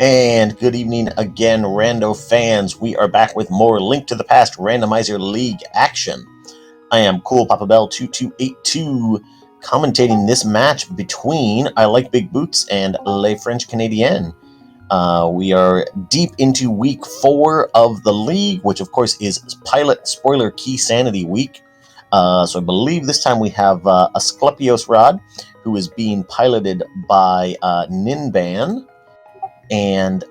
And good evening again, Rando fans. We are back with more Link to the Past Randomizer League action. I am Cool Papa Bell 2282, commentating this match between I Like Big Boots and Les French Canadiens. We are deep into week 4 of the league, which of course is Pilot Spoiler Key Sanity week. So I believe this time we have Asclepios Rod, who is being piloted by Ninban. And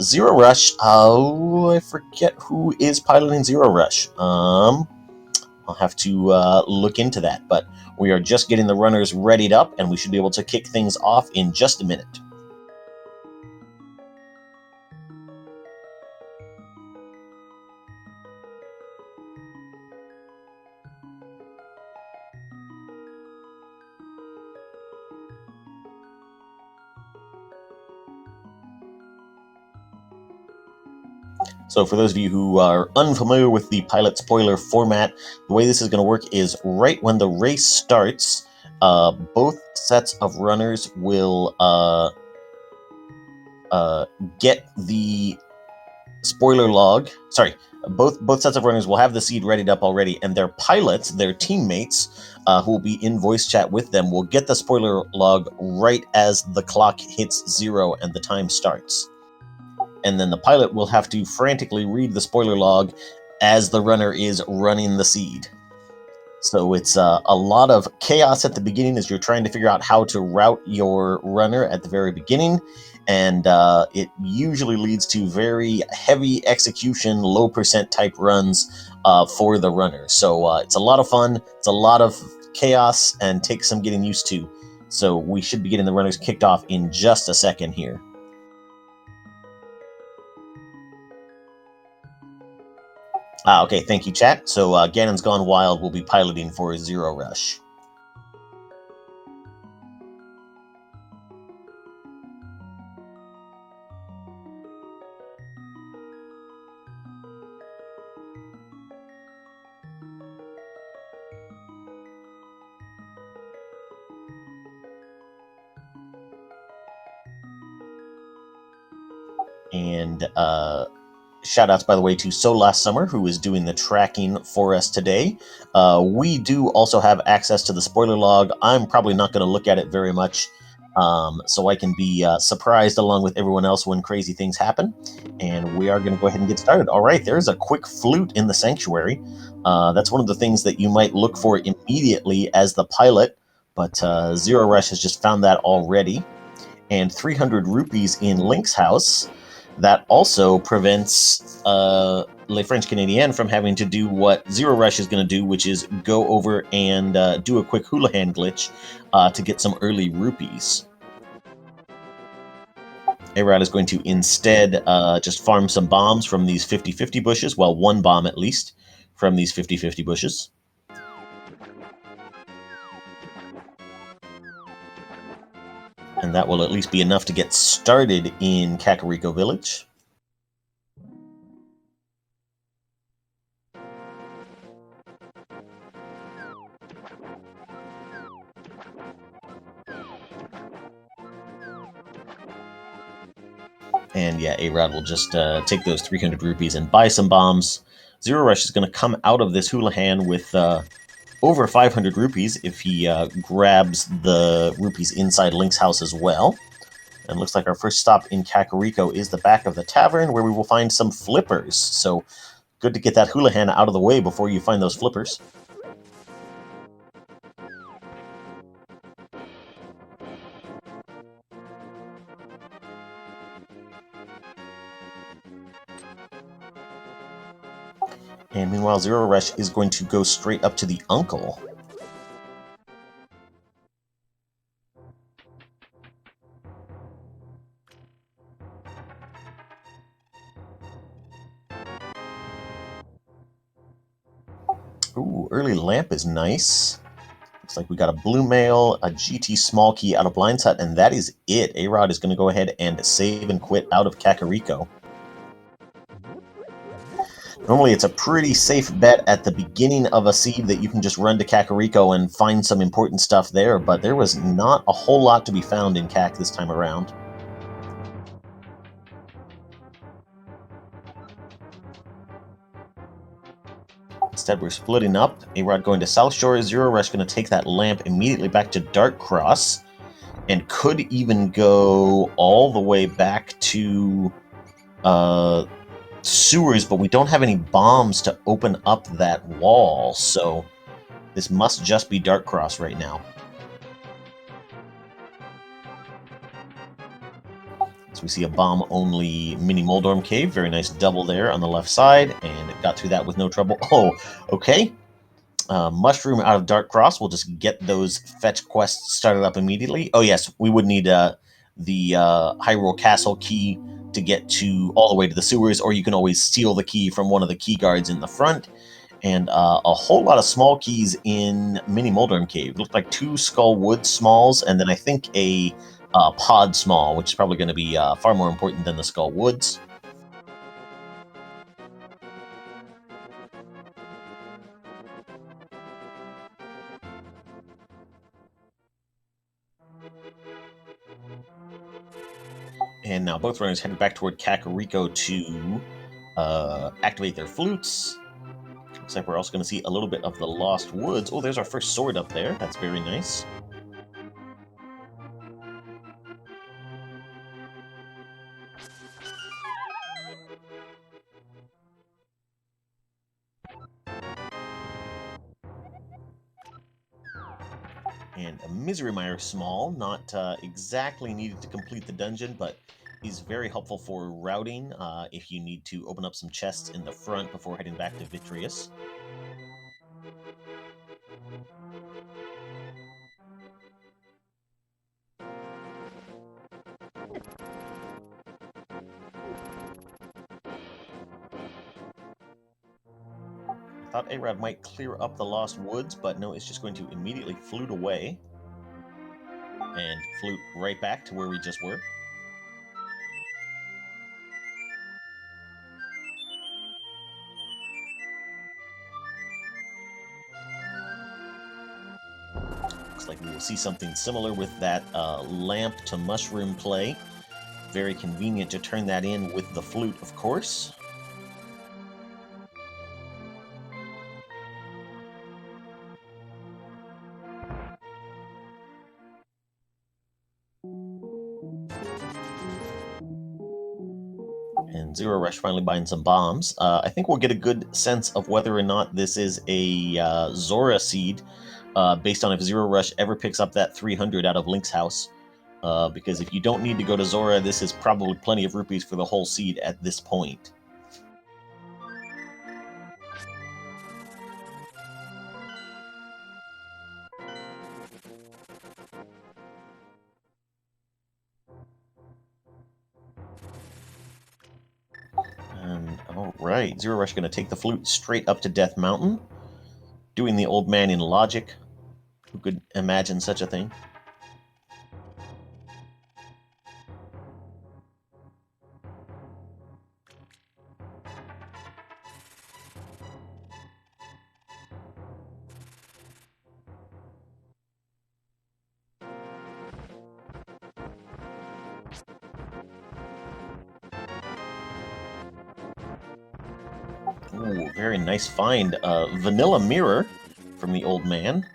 Zero Rush, I forget who is piloting Zero Rush. I'll have to look into that, but we are just getting the runners readied up, and we should be able to kick things off in just a minute. So for those of you who are unfamiliar with the pilot spoiler format, the way this is going to work is right when the race starts, both sets of runners will get the spoiler log. Sorry, both sets of runners will have the seed readied up already, and their pilots, their teammates, who will be in voice chat with them, will get the spoiler log right as the clock hits 0 and the time starts. And then the pilot will have to frantically read the spoiler log as the runner is running the seed. So it's a lot of chaos at the beginning as you're trying to figure out how to route your runner at the very beginning, and it usually leads to very heavy execution, low percent type runs for the runner. So it's a lot of fun, it's a lot of chaos, and takes some getting used to. So we should be getting the runners kicked off in just a second here. Okay, thank you, chat. So Ganon's Gone Wild will be piloting for Zero Rush. And shout-outs, by the way, to So Last Summer, who is doing the tracking for us today. We do also have access to the spoiler log. I'm probably not going to look at it very much, so I can be surprised along with everyone else when crazy things happen. And we are going to go ahead and get started. All right, there's a quick flute in the sanctuary. That's one of the things that you might look for immediately as the pilot, but Zero Rush has just found that already. And 300 rupees in Link's house. That also prevents Les French Canadiens from having to do what Zero Rush is going to do, which is go over and do a quick hula hand glitch to get some early rupees. A-Rod is going to instead just farm some bombs from these 50-50 bushes, well, one bomb at least from these 50-50 bushes. And that will at least be enough to get started in Kakariko Village. And yeah, A-Rod will just take those 300 rupees and buy some bombs. Zero Rush is going to come out of this hula hand with over 500 rupees if he grabs the rupees inside Link's house as well. And it looks like our first stop in Kakariko is the back of the tavern, where we will find some flippers. So good to get that hula hand out of the way before you find those flippers. And meanwhile, Zero Rush is going to go straight up to the uncle. Ooh, early lamp is nice. Looks like we got a blue mail, a GT small key out of Blind's Hut, and that is it. A-Rod is going to go ahead and save and quit out of Kakariko. Normally it's a pretty safe bet at the beginning of a seed that you can just run to Kakariko and find some important stuff there, but there was not a whole lot to be found in Kak this time around. Instead, we're splitting up. A-Rod going to South Shore. Zero Rush going to take that lamp immediately back to Dark Cross, and could even go all the way back to sewers, but we don't have any bombs to open up that wall, so this must just be Dark Cross right now. So we see a bomb-only mini Moldorm cave. Very nice double there on the left side, and it got through that with no trouble. Oh, okay. Mushroom out of Dark Cross. We'll just get those fetch quests started up immediately. Oh yes, we would need the Hyrule Castle key to get to all the way to the sewers, or you can always steal the key from one of the key guards in the front. And a whole lot of small keys in Mini Moldorm Cave. It looked like 2 Skull Wood smalls, and then I think a pod small, which is probably going to be far more important than the Skull Woods. And now both runners headed back toward Kakariko to activate their flutes. Looks like we're also going to see a little bit of the Lost Woods. Oh, there's our first sword up there. That's very nice. And a Misery Mire small, not exactly needed to complete the dungeon, but is very helpful for routing if you need to open up some chests in the front before heading back to Vitreous. I thought A-Rod might clear up the Lost Woods, but no, it's just going to immediately flute away and flute right back to where we just were. Looks like we will see something similar with that lamp to mushroom play. Very convenient to turn that in with the flute, of course. And Zero Rush finally buying some bombs. I think we'll get a good sense of whether or not this is a Zora seed, based on if Zero Rush ever picks up that 300 out of Link's house. Because if you don't need to go to Zora, this is probably plenty of rupees for the whole seed at this point. And all right, Zero Rush going to take the flute straight up to Death Mountain, doing the old man in logic. Who could imagine such a thing? Ooh, very nice find. Vanilla Mirror from the old man.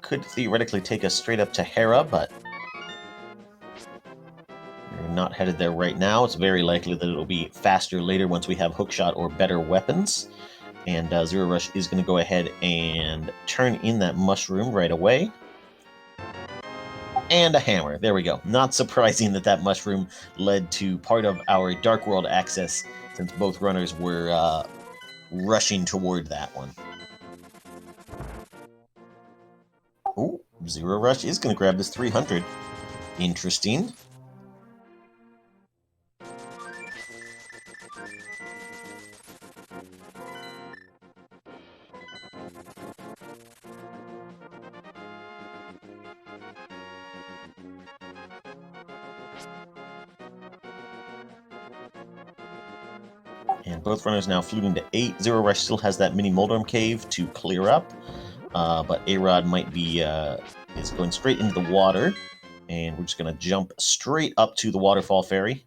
Could theoretically take us straight up to Hera, but we're not headed there right now. It's very likely that it'll be faster later once we have hookshot or better weapons. And Zero Rush is going to go ahead and turn in that mushroom right away. And a hammer. There we go. Not surprising that that mushroom led to part of our Dark World access, since both runners were rushing toward that one. Ooh, Zero Rush is going to grab this 300. Interesting. And both runners now fluting to 8. Zero Rush still has that mini Moldorm cave to clear up, but A-Rod might be is going straight into the water, and we're just going to jump straight up to the waterfall ferry.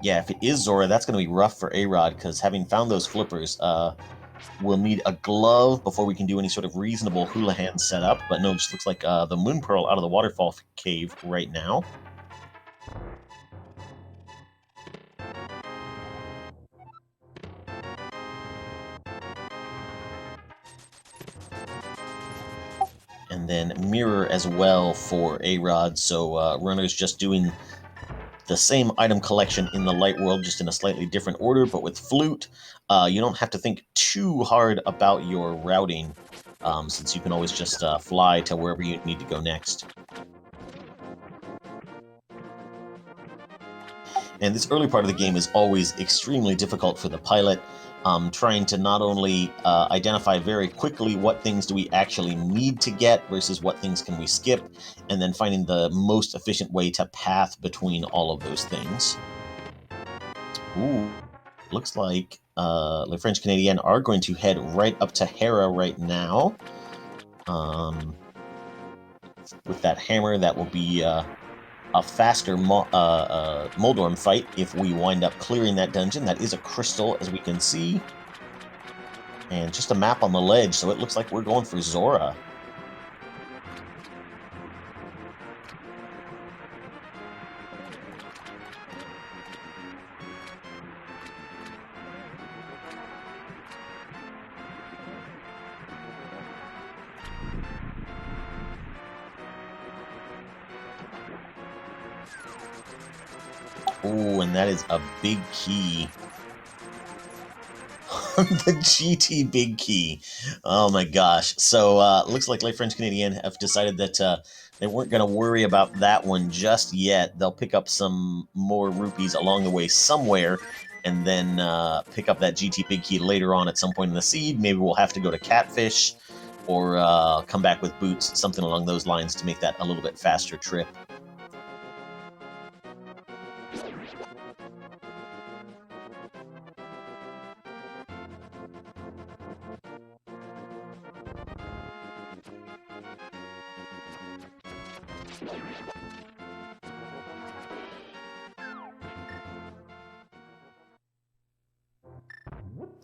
Yeah, if it is Zora, that's going to be rough for A-Rod, because having found those flippers, we'll need a glove before we can do any sort of reasonable Houlihan setup. But no, it just looks like the Moon Pearl out of the waterfall cave right now. And then mirror as well for A-Rod, so runners just doing the same item collection in the light world, just in a slightly different order. But with flute, you don't have to think too hard about your routing, since you can always just fly to wherever you need to go next. And this early part of the game is always extremely difficult for the pilot, trying to not only identify very quickly what things do we actually need to get versus what things can we skip, and then finding the most efficient way to path between all of those things. Ooh, looks like Le French Canadian are going to head right up to Hera right now. With that hammer, that will be a faster Moldorm fight if we wind up clearing that dungeon. That is a crystal, as we can see. And just a map on the ledge, so it looks like we're going for Zora. Oh, and that is a big key. The GT big key. Oh my gosh. So looks like Le French Canadian have decided that they weren't going to worry about that one just yet. They'll pick up some more rupees along the way somewhere, and then pick up that GT big key later on at some point in the seed. Maybe we'll have to go to Catfish, or come back with Boots, something along those lines, to make that a little bit faster trip.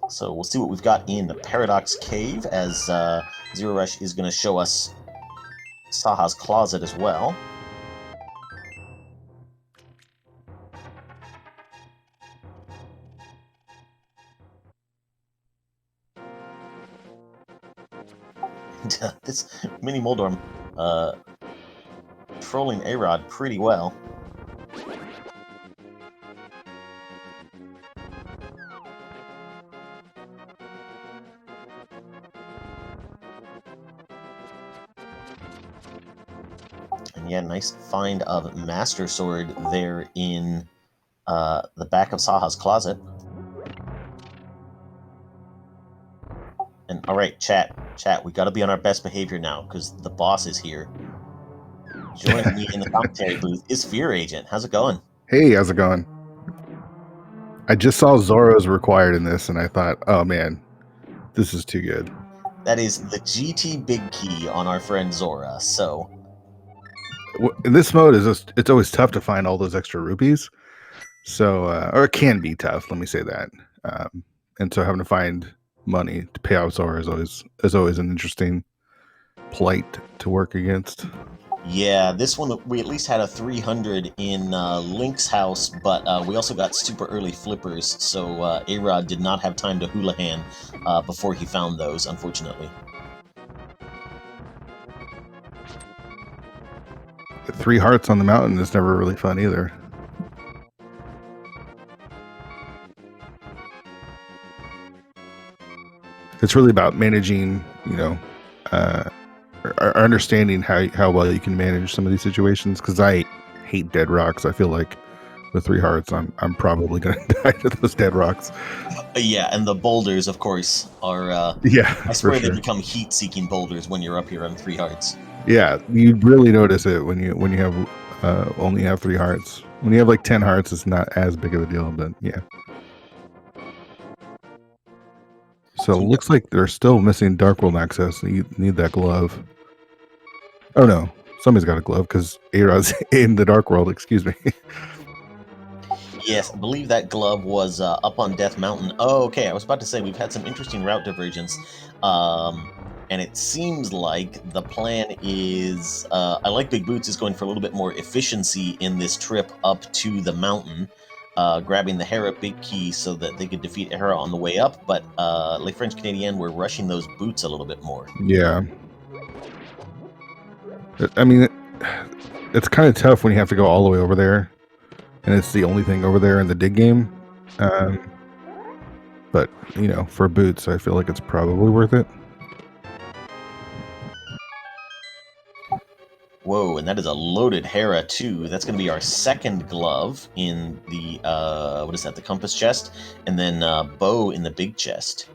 So we'll see what we've got in the Paradox Cave, as Zero Rush is going to show us Saha's Closet as well. And this mini Moldorm trolling A-Rod pretty well. And yeah, nice find of Master Sword there in the back of Saha's Closet. And all right, chat, we got to be on our best behavior now, because the boss is here. Joining me in the commentary booth is Fear Agent. How's it going? Hey, how's it going? I just saw Zora's required in this, and I thought, oh man, this is too good. That is the GT big key on our friend Zora. So in this mode, it's always tough to find all those extra rupees. So, or it can be tough. Let me say that. And so having to find money to pay out Zora is always an interesting plight to work against. Yeah, this one we at least had a 300 in Link's house, but we also got super early flippers, so A-Rod did not have time to Houlihan before he found those, unfortunately. 3 hearts on the mountain is never really fun either. It's really about managing, or understanding how well you can manage some of these situations, because I hate dead rocks. I feel like with 3 hearts, I'm probably going to die to those dead rocks. Yeah, and the boulders, of course, are... I swear they become heat-seeking boulders when you're up here on 3 hearts. Yeah, you really notice it when you have only have 3 hearts. When you have like 10 hearts, it's not as big of a deal, but yeah. So it looks like they're still missing Dark World access. So you need that glove. Oh no, somebody's got a glove because A-Rod's in the Dark World. Excuse me. Yes, I believe that glove was up on Death Mountain. Oh, okay. I was about to say we've had some interesting route divergence. And it seems like the plan is I like Big Boots is going for a little bit more efficiency in this trip up to the mountain, grabbing the Hera Big Key so that they could defeat Hera on the way up. But Les French Canadiens were rushing those boots a little bit more. Yeah. I mean, it's kind of tough when you have to go all the way over there, and it's the only thing over there in the dig game. But, you know, for boots, I feel like it's probably worth it. Whoa, and that is a loaded Hera too. That's going to be our second glove in the, what is that, the compass chest? And then bow in the big chest.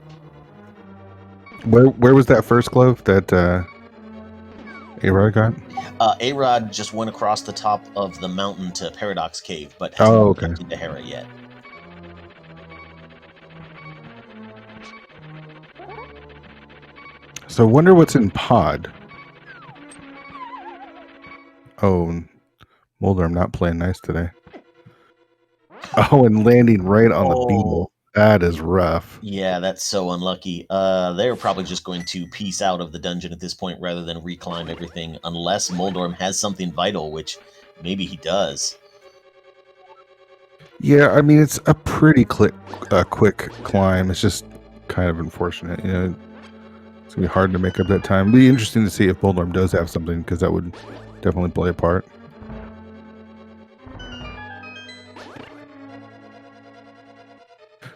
Where was that first glove that A-Rod got? A-Rod just went across the top of the mountain to Paradox Cave, but hasn't jumped into Hera yet. So I wonder what's in pod. Oh, Mulder, I'm not playing nice today. Oh, and landing right on the beetle. That is rough. Yeah, that's so unlucky. They're probably just going to peace out of the dungeon at this point rather than reclimb everything, unless Moldorm has something vital, which maybe he does. Yeah, I mean, it's a pretty quick climb. It's just kind of unfortunate. You know, it's going to be hard to make up that time. It'll be interesting to see if Moldorm does have something, because that would definitely play a part.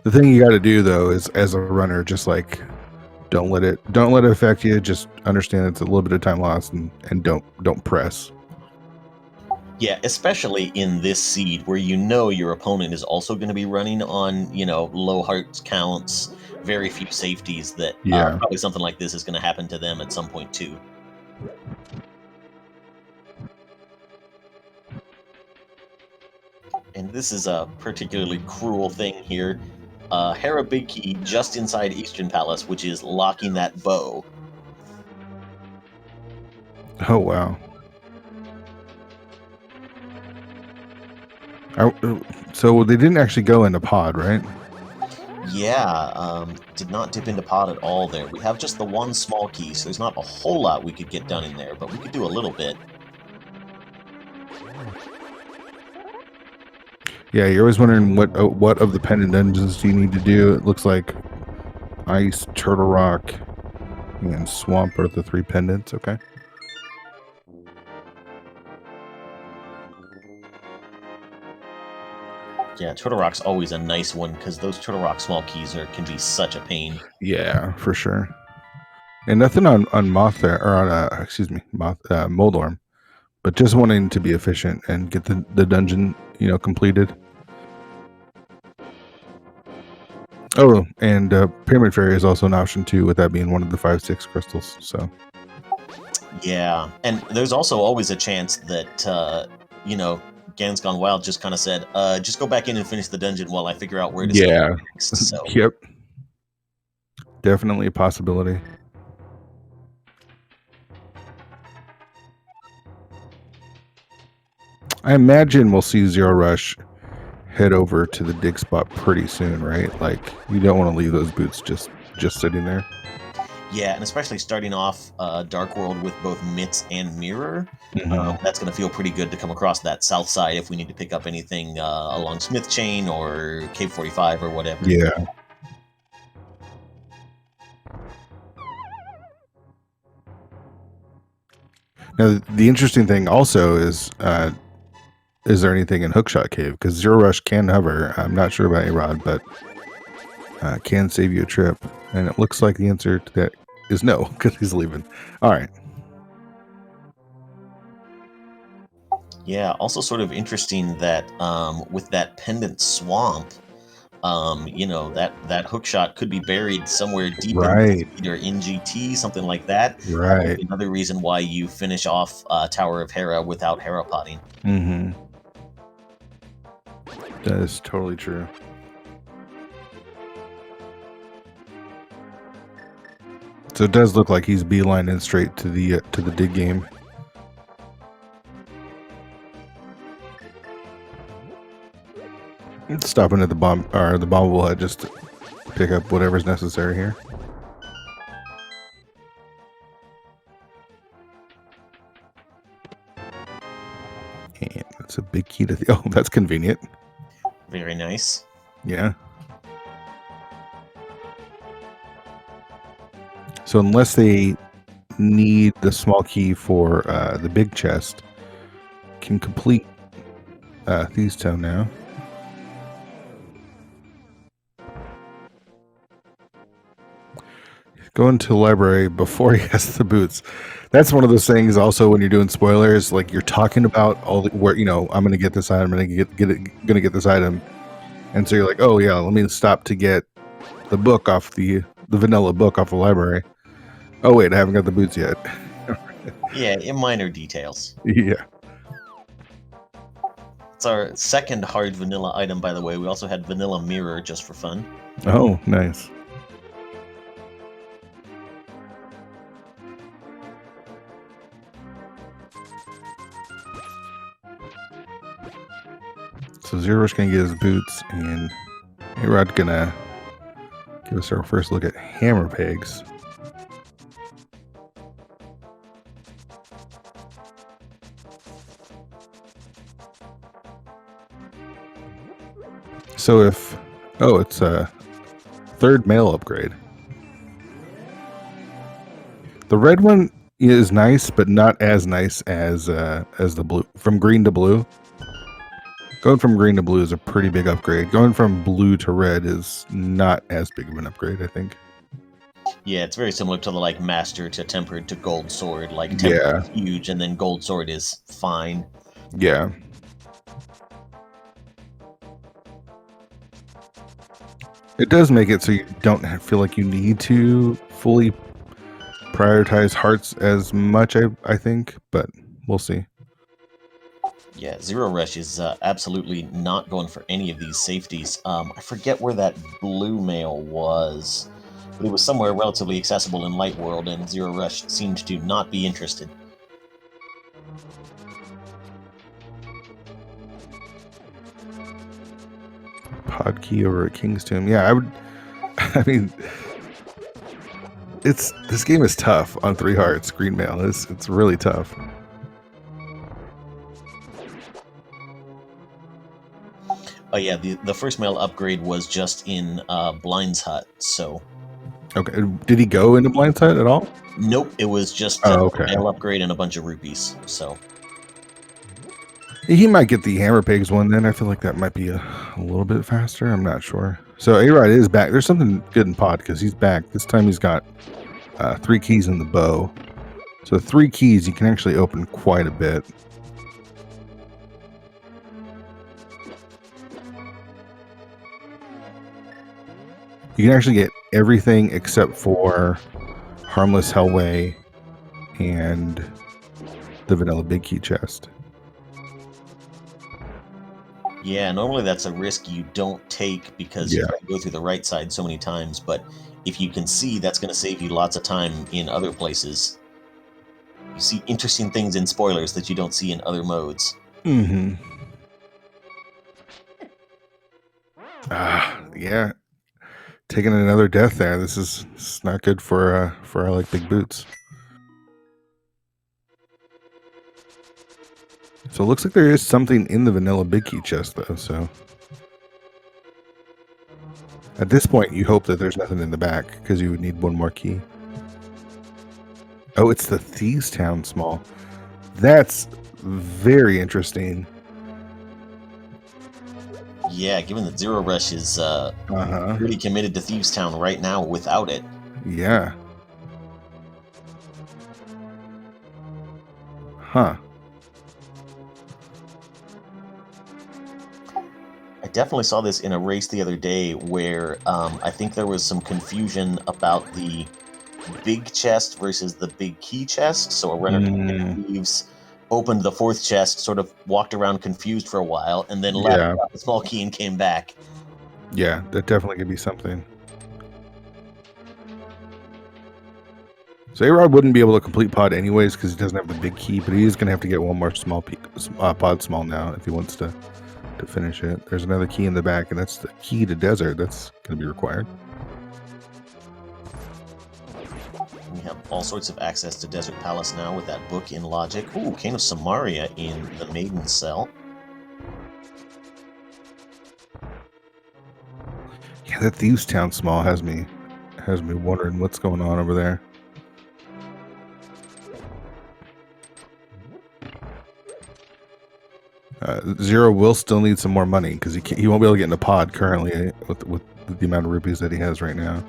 The thing you got to do though is, as a runner, just like don't let it affect you. Just understand it's a little bit of time lost, and don't press. Yeah, especially in this seed where you know your opponent is also going to be running on, you know, low heart counts, very few safeties, that probably something like this is going to happen to them at some point too. And this is a particularly cruel thing here. Hera Big Key just inside Eastern Palace, which is locking that bow. Oh, wow. So they didn't actually go into pod, right? Yeah, did not dip into pod at all there. We have just the one small key, so there's not a whole lot we could get done in there, but we could do a little bit. Yeah, you're always wondering what of the pendant dungeons do you need to do. It looks like Ice, Turtle Rock, and Swamp are the 3 pendants. Okay. Yeah, Turtle Rock's always a nice one because those Turtle Rock small keys can be such a pain. Yeah, for sure. And nothing on Moth there, or on Moldorm, but just wanting to be efficient and get the dungeon, you know, completed. Oh, and Pyramid Fairy is also an option too, with that being one of the 5/6 crystals. So. Yeah, and there's also always a chance that you know, Ganon's Gone Wild just kind of said, just go back in and finish the dungeon while I figure out where to go next. So. Yep. Definitely a possibility. I imagine we'll see Zero Rush head over to the dig spot pretty soon, right? Like, you don't want to leave those boots just sitting there. Yeah, and especially starting off Dark World with both Mitts and Mirror, that's going to feel pretty good to come across that south side if we need to pick up anything along Smith Chain or Cave 45 or whatever. Yeah. Now, the interesting thing also is there anything in Hookshot Cave? Because Zero Rush can hover. I'm not sure about A-Rod, but can save you a trip. And it looks like the answer to that is no, because he's leaving. All right. Yeah, also sort of interesting that with that Pendant Swamp, you know, that hookshot could be buried somewhere deep in either in GT, something like that. Right. Another reason why you finish off Tower of Hera without Hera potting. That is totally true. So it does look like he's beelining straight to the dig game. Stopping at the bomb or the bombable hut just to pick up whatever's necessary here. And that's a big key to the. Oh, that's convenient. Very nice. Yeah. So unless they need the small key for the big chest, can complete Thieves' Tome now. Go into the library before he has the boots. That's one of those things. Also, when you're doing spoilers, like you're talking about all the where I'm going to get this item, I'm going to get this item, and so you're like, oh yeah, let me stop to get the book off the vanilla book off the library. Oh wait, I haven't got the boots yet. Yeah, in minor details. Yeah. It's our second hard vanilla item, by the way. We also had vanilla mirror just for fun. Oh, nice. So Zero's gonna get his boots, and A-Rod's gonna give us our first look at hammer pegs. So if it's a third mail upgrade. The red one is nice, but not as nice as the blue. From green to blue. Going from green to blue is a pretty big upgrade. Going from blue to red is not as big of an upgrade, I think. Yeah, it's very similar to the like master to tempered to gold sword. Like tempered is huge, and then gold sword is fine. Yeah. It does make it so you don't feel like you need to fully prioritize hearts as much, I think, but we'll see. Yeah, Zero Rush is absolutely not going for any of these safeties. I forget where that blue mail was, but it was somewhere relatively accessible in Light World, and Zero Rush seemed to not be interested. Pod key over at King's Tomb. Yeah, I would. I mean, this game is tough on 3 hearts. Green mail it's really tough. Oh yeah, the first mail upgrade was just in Blind's Hut, so... Okay, did he go into Blind's Hut at all? Nope, it was just okay. mail upgrade and a bunch of rupees, so... He might get the hammer pegs one then. I feel like that might be a little bit faster. I'm not sure. So A-Rod is back. There's something good in Pod because he's back. This time he's got 3 keys in the bow. So 3 keys, you can actually open quite a bit. You can actually get everything except for Harmless Hellway and the Vanilla Big Key chest. Yeah, normally that's a risk you don't take because you have to go through the right side so many times, but if you can see, that's going to save you lots of time in other places. You see interesting things in spoilers that you don't see in other modes. Mm-hmm. Yeah. Taking another death there. This is not good for our like big boots. So it looks like there is something in the vanilla big key chest though, so at this point you hope that there's nothing in the back because you would need one more key. Oh, it's the Thieves' Town small. That's very interesting. Yeah, given that Zero Rush is really committed to Thieves' Town right now without it. Yeah. Huh. I definitely saw this in a race the other day where I think there was some confusion about the big chest versus the big key chest. So a runner thieves opened the 4th chest, sort of walked around confused for a while, and then left, got the small key, and came back. Yeah, that definitely could be something. So A-Rod wouldn't be able to complete Pod anyways because he doesn't have the big key, but he is going to have to get one more small pod small now if he wants to to finish it. There's another key in the back, and that's the key to desert. That's going to be required. We have all sorts of access to Desert Palace now with that book in logic. Ooh, Cane of Samaria in the Maiden Cell. Yeah, that Thieves Town small has me wondering what's going on over there. Zero will still need some more money because he won't be able to get in a pod currently with the amount of rupees that he has right now.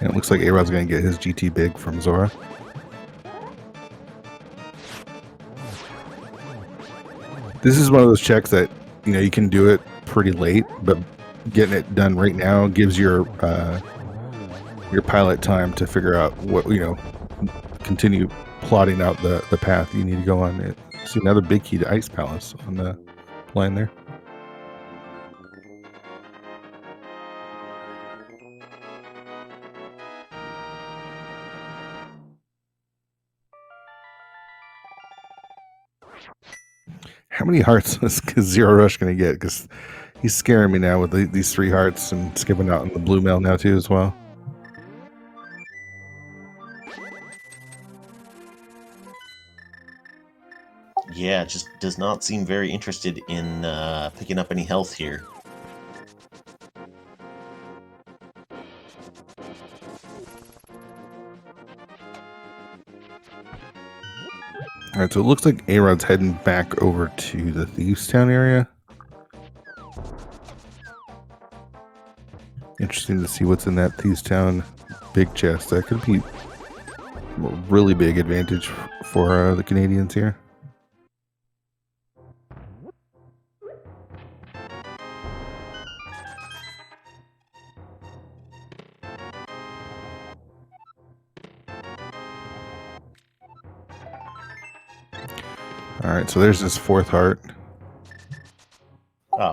And it looks like A-Rod's going to get his GT big from Zora. This is one of those checks that, you know, you can do it pretty late, but getting it done right now gives your pilot time to figure out what, you know, continue plotting out the path you need to go on. See another big key to Ice Palace on the line there. How many hearts is Zero Rush going to get? Because he's scaring me now with these 3 hearts and skipping out on the blue mail now too as well. Yeah, just does not seem very interested in picking up any health here. All right, so it looks like A-Rod's heading back over to the Thieves Town area. Interesting to see what's in that Thieves Town big chest. That could be a really big advantage for the Canadians here. All right, so there's this 4th heart.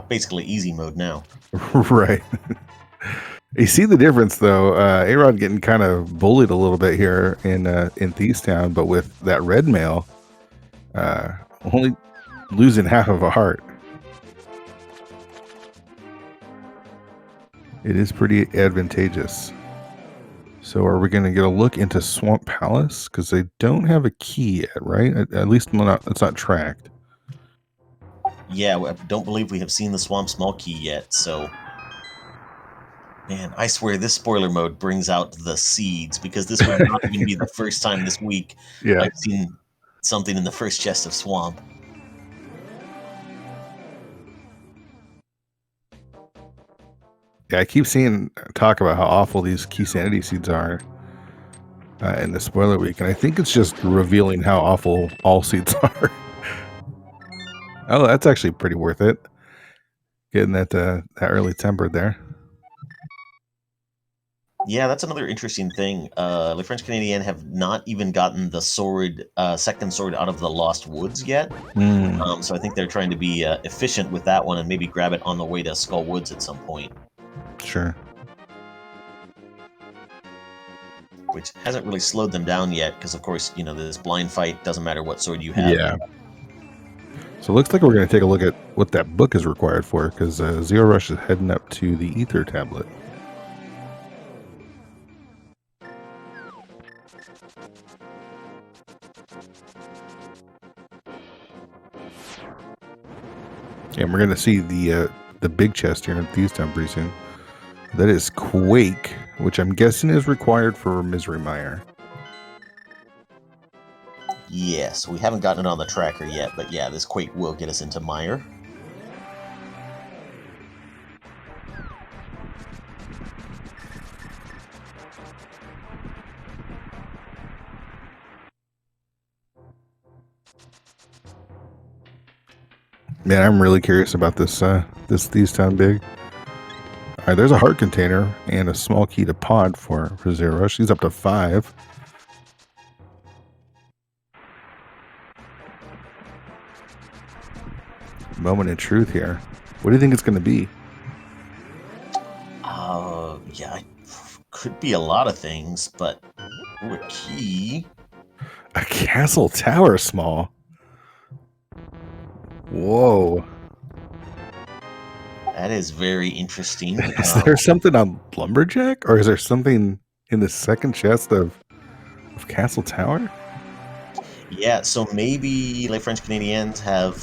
Basically easy mode now. Right. You see the difference, though. A-Rod getting kind of bullied a little bit here in Thieves Town, but with that red mail, only losing half of a heart. It is pretty advantageous. So are we going to get a look into Swamp Palace? Because they don't have a key yet, right? At least it's not tracked. Yeah, I don't believe we have seen the Swamp Small Key yet, so... Man, I swear this spoiler mode brings out the seeds, because this would not even be the first time this week I've seen something in the first chest of Swamp. Yeah, I keep seeing talk about how awful these key sanity seeds are in the spoiler week, and I think it's just revealing how awful all seeds are. Oh, that's actually pretty worth it. Getting that early tempered there. Yeah, that's another interesting thing. The French Canadian have not even gotten the sword, second sword out of the Lost Woods yet. So I think they're trying to be efficient with that one and maybe grab it on the way to Skull Woods at some point. Sure. Which hasn't really slowed them down yet, because of course, you know, this blind fight doesn't matter what sword you have. Yeah. So it looks like we're going to take a look at what that book is required for, because Zero Rush is heading up to the Ether Tablet. And we're going to see the big chest here in Thieves Town pretty soon. That is Quake, which I'm guessing is required for Misery Mire. Yes, we haven't gotten it on the tracker yet, but yeah, this Quake will get us into Mire. Man, I'm really curious about this Thieves Town big. All right, there's a heart container and a small key to pod for Zero Rush. He's up to 5. Moment of truth here. What do you think it's going to be? Yeah, it could be a lot of things, but ooh, a key. A castle tower small. Whoa. That is very interesting. Is there something on Lumberjack? Or is there something in the second chest of Castle Tower? Yeah, so maybe like French Canadians have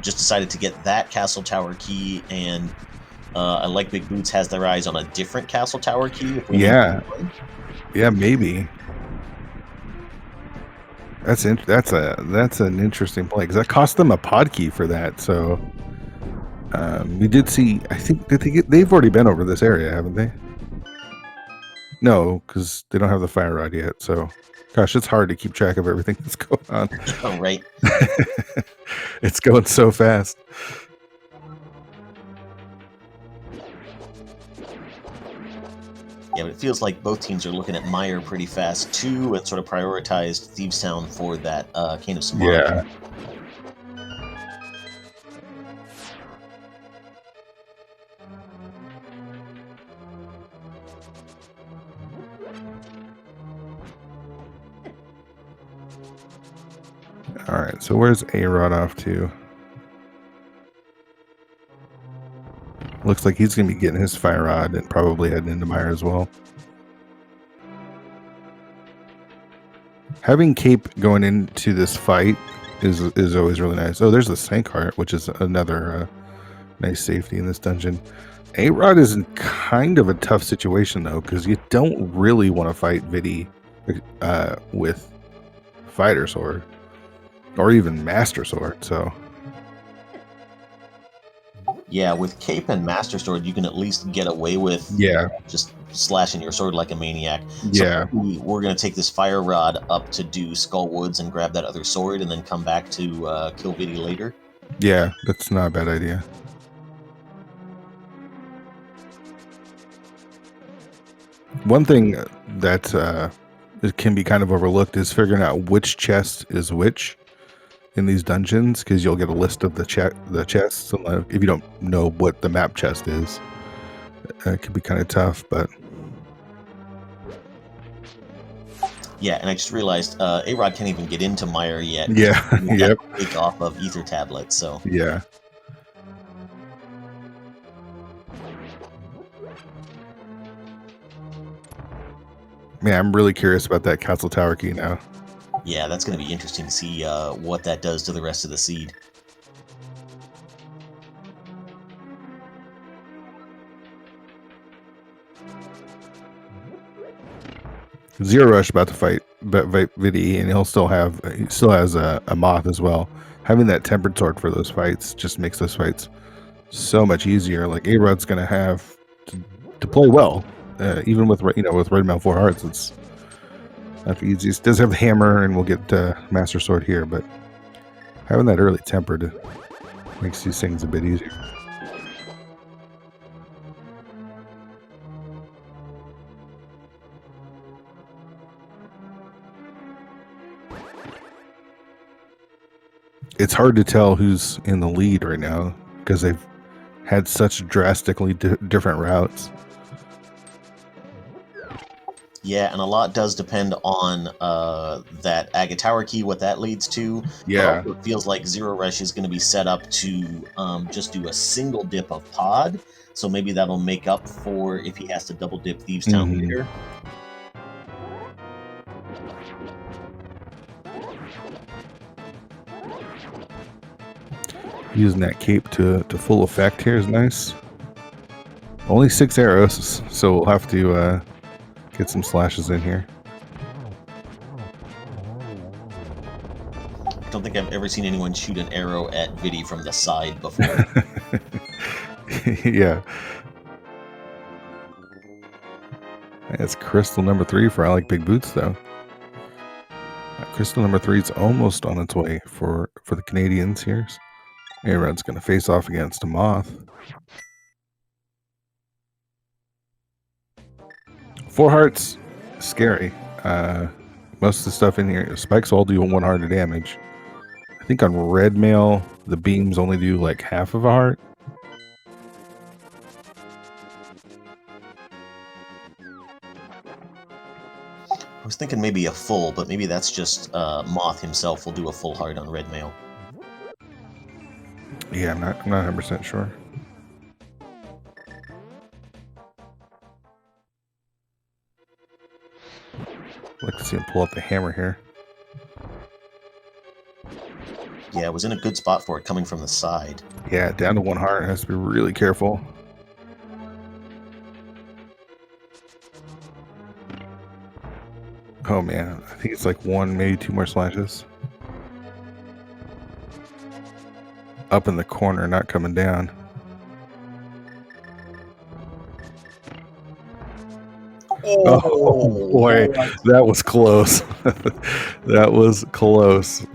just decided to get that castle tower key, and I like Big Boots has their eyes on a different castle tower key. If we only Yeah. need one. Yeah, maybe. That's an interesting play because that cost them a pod key for that. So we did see. I think they've already been over this area, haven't they? No, because they don't have the fire rod yet. So, gosh, it's hard to keep track of everything that's going on. Oh, right. It's going so fast. Yeah, but it feels like both teams are looking at Meyer pretty fast too, and sort of prioritized Thievestown for that Cane of Samara. Yeah. All right, so where's A-Rod off to? Looks like he's going to be getting his fire rod and probably heading into Meyer as well. Having Cape going into this fight is always really nice. Oh, there's the Sank Heart, which is another nice safety in this dungeon. A-Rod is in kind of a tough situation, though, because you don't really want to fight Vidi with Fighter Sword or even Master Sword, so... Yeah, with Cape and Master Sword, you can at least get away with just slashing your sword like a maniac. Yeah. So we're going to take this fire rod up to do Skull Woods and grab that other sword and then come back to kill Vidi later. Yeah, that's not a bad idea. One thing that it can be kind of overlooked is figuring out which chest is which in these dungeons, because you'll get a list of the chests. And if you don't know what the map chest is, it can be kind of tough. But yeah, and I just realized A-Rod can't even get into Meyer yet. Yeah, yep. Take off of Ether Tablet, so yeah. Man, I'm really curious about that Castle Tower key now. Yeah, that's going to be interesting to see what that does to the rest of the seed. Zero Rush about to fight Vidi, and he still has a Moth as well. Having that tempered sword for those fights just makes those fights so much easier. Like A-Rod's going to have to play well, even with Red Mail 4 Hearts. It's not the easiest. Does have Hammer, and we'll get Master Sword here, but having that early tempered makes these things a bit easier. It's hard to tell who's in the lead right now because they've had such drastically different routes. Yeah, and a lot does depend on that Agate Tower key, what that leads to. Yeah. It feels like Zero Rush is going to be set up to just do a single dip of pod, so maybe that'll make up for if he has to double dip Thievestown later. Using that cape to full effect here is nice. Only 6 arrows, so we'll have to get some slashes in here. I don't think I've ever seen anyone shoot an arrow at Vidi from the side before. Yeah. That's crystal number 3 for I Like Big Boots, though. Crystal number 3 is almost on its way for the Canadians here. A-Rod's going to face off against a Moth. 4 hearts, scary. Most of the stuff in here, spikes all do 1 heart of damage. I think on Red Mail, the beams only do like half of a heart. was thinking maybe a full, but maybe that's just Moth himself will do a full heart on red mail. Yeah, I'm not 100% sure. I'd like to see him pull out the hammer here. Yeah, it was in a good spot for it coming from the side. Yeah, down to 1 heart. Has to be really careful. Oh man, I think it's like 1, maybe 2 more slashes. Up in the corner, not coming down. Oh boy, that was close. That was close.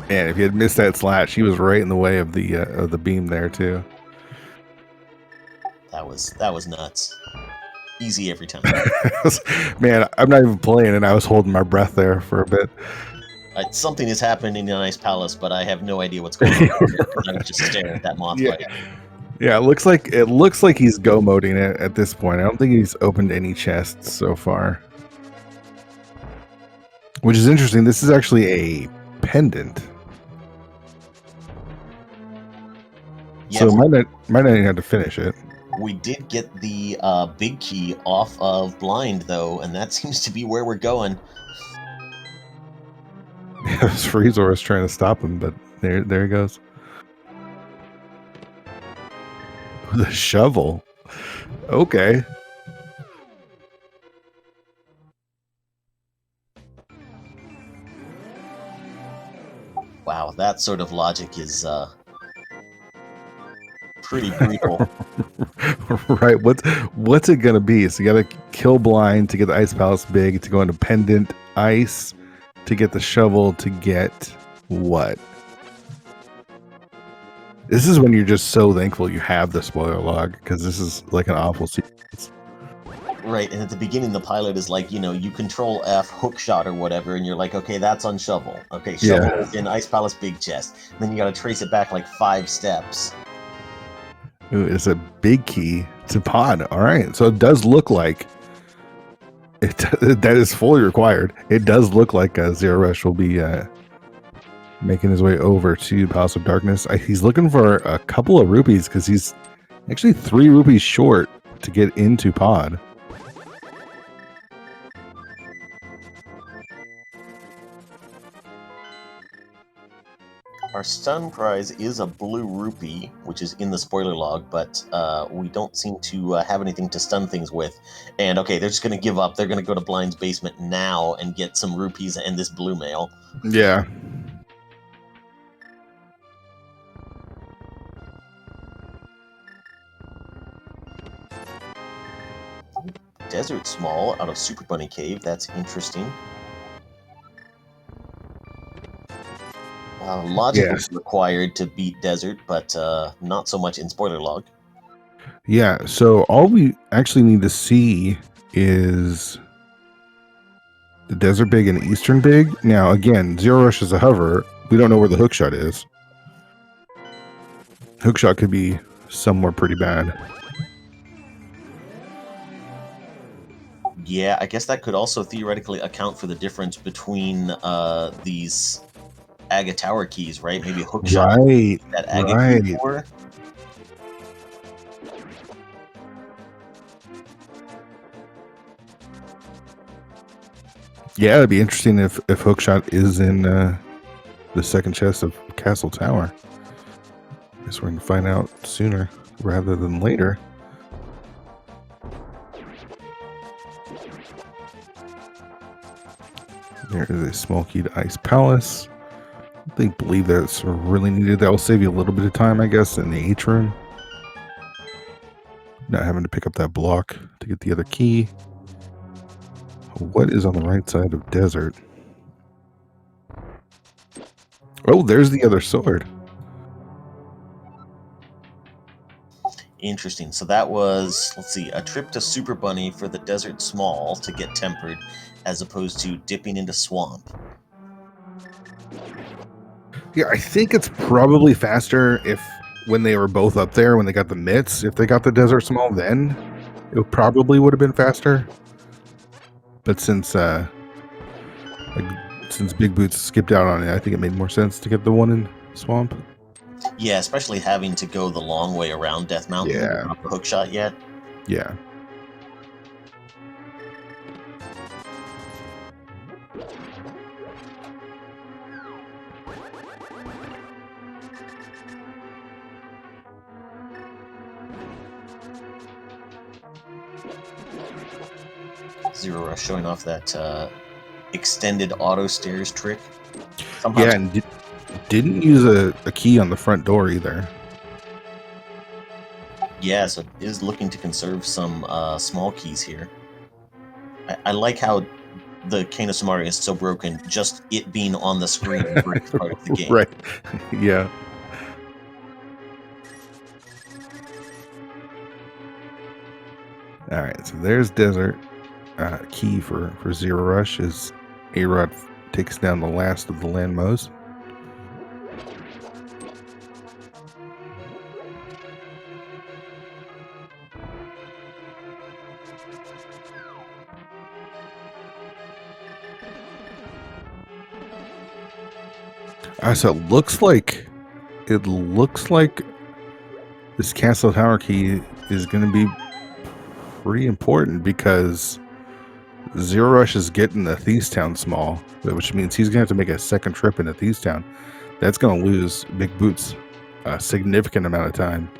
Man, if you had missed that slash, he was right in the way of the beam there too. That was nuts. Easy every time. Man, I'm not even playing, and I was holding my breath there for a bit. Something has happened in the Ice Palace, but I have no idea what's going on. I was just staring at that moth fight. Yeah, it looks like he's go moding it at this point. I don't think he's opened any chests so far, which is interesting. This is actually a pendant, so might not even have to finish it. We did get the big key off of blind though, and that seems to be where we're going. Yeah, Freezor is trying to stop him, but there he goes. The shovel. Okay. Wow, that sort of logic is pretty brutal. Right. What's it gonna be? So you gotta kill blind to get the Ice Palace big, to go into pendant ice, to get the shovel, to get what? This is when you're just so thankful you have the spoiler log, because this is like an awful sequence. Right, and at the beginning the pilot is like, you control F, hook shot or whatever, and you're like, okay, that's on shovel. Okay, shovel is in Ice Palace big chest. And then you gotta trace it back like 5 steps. Ooh, it's a big key to pod. All right, so it does look like it. That is fully required. It does look like Zero Rush will be making his way over to Palace of Darkness. He's looking for a couple of rupees because he's actually 3 rupees short to get into pod. Our stun prize is a blue rupee, which is in the spoiler log, but we don't seem to have anything to stun things with. And okay, they're just going to give up. They're going to go to Blind's basement now and get some rupees and this blue mail. Yeah. Desert Small out of Super Bunny Cave. That's interesting. Logic is required to beat Desert, but not so much in spoiler log. Yeah, so all we actually need to see is the Desert Big and Eastern Big. Now, again, Zero Rush is a hover. We don't know where the hookshot is. Hookshot could be somewhere pretty bad. Yeah, I guess that could also theoretically account for the difference between these Aga Tower keys, right? Maybe hookshot. Right. That Aga key for. Yeah, it'd be interesting if hookshot is in the second chest of Castle Tower. I guess we're going to find out sooner rather than later. There is a small key to Ice Palace. I believe that's really needed. That will save you a little bit of time, I guess, in the H room. Not having to pick up that block to get the other key. What is on the right side of Desert? Oh, there's the other sword. Interesting. So that was, let's see, a trip to Super Bunny for the Desert Small to get tempered, as opposed to dipping into Swamp. Yeah, I think it's probably faster if when they were both up there, when they got the mitts, if they got the desert small then, it probably would have been faster. But since Big Boots skipped out on it, I think it made more sense to get the one in Swamp. Yeah, especially having to go the long way around Death Mountain Yeah. without the hook shot yet. Yeah. Zero Rush showing off that extended auto stairs trick. Somehow, Yeah, and didn't use a key on the front door either. yeah, so it is looking to conserve some small keys here. I like how the Kano Samari is so broken, just it being on the screen breaks part of the game. Right. Yeah. All right, so there's Desert. Key for Zero Rush is A-Rod takes down the last of the Landmos. So it looks like this Castle Tower key is going to be pretty important because Zero Rush is getting the Thieves Town small, which means he's going to have to make a second trip into Thieves Town. That's going to lose Big Boots a significant amount of time.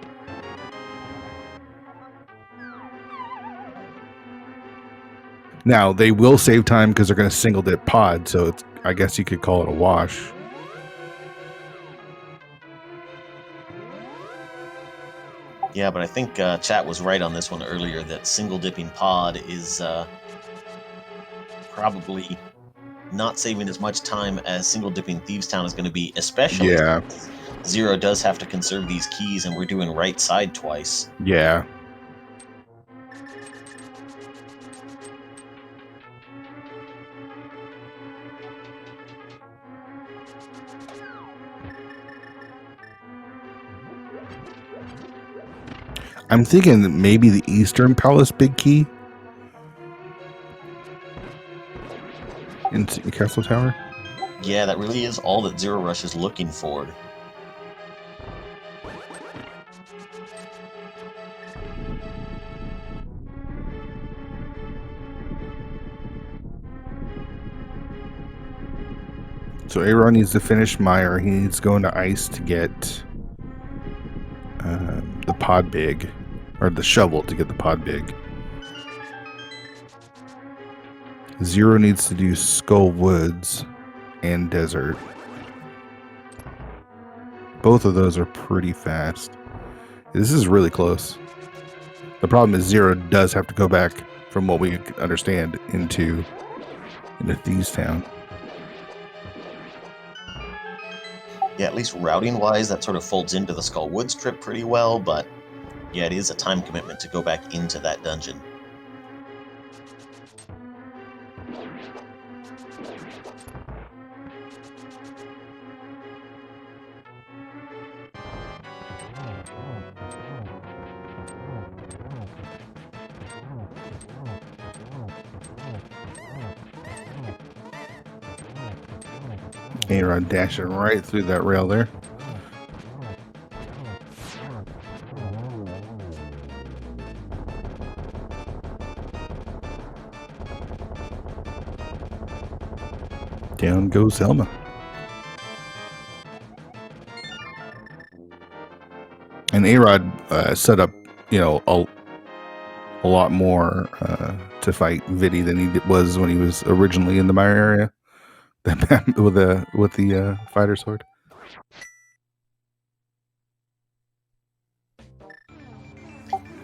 Now, they will save time because they're going to single dip pod, so I guess you could call it a wash. Yeah, but I think chat was right on this one earlier that single dipping pod is probably not saving as much time as single dipping Thieves Town is going to be, especially since Zero does have to conserve these keys and we're doing right side twice. Yeah. I'm thinking that maybe the Eastern Palace big key in Castle Tower. Yeah, that really is all that Zero Rush is looking for. So A-Rod needs to finish Meyer. He needs to go into Ice to get the pod big, or the shovel to get the pod big. Zero needs to do Skull Woods and Desert. Both of those are pretty fast. This is really close. The problem is Zero does have to go back, from what we understand, into Thieves Town. Yeah, at least routing-wise, that sort of folds into the Skull Woods trip pretty well, but yeah, it is a time commitment to go back into that dungeon. A-Rod dashing right through that rail there. Down goes Helma. And A-Rod set up, a lot more to fight Viddy than he was when he was originally in the Meyer area. with the fighter sword.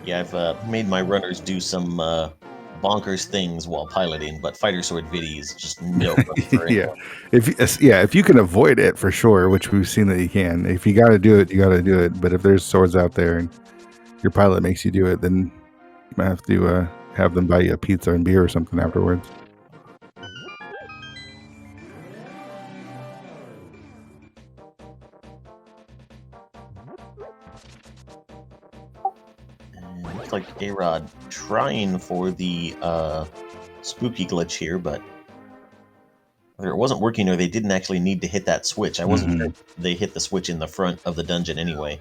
Yeah, I've made my runners do some bonkers things while piloting, but fighter sword Viddy is just no fun for anyone. If you can avoid it for sure, which we've seen that you can. If you got to do it, you got to do it. But if there's swords out there and your pilot makes you do it, then you might have to have them buy you a pizza and beer or something afterwards. Looks like A-Rod trying for the spooky glitch here, but either it wasn't working or they didn't actually need to hit that switch. I wasn't sure if they hit the switch in the front of the dungeon anyway.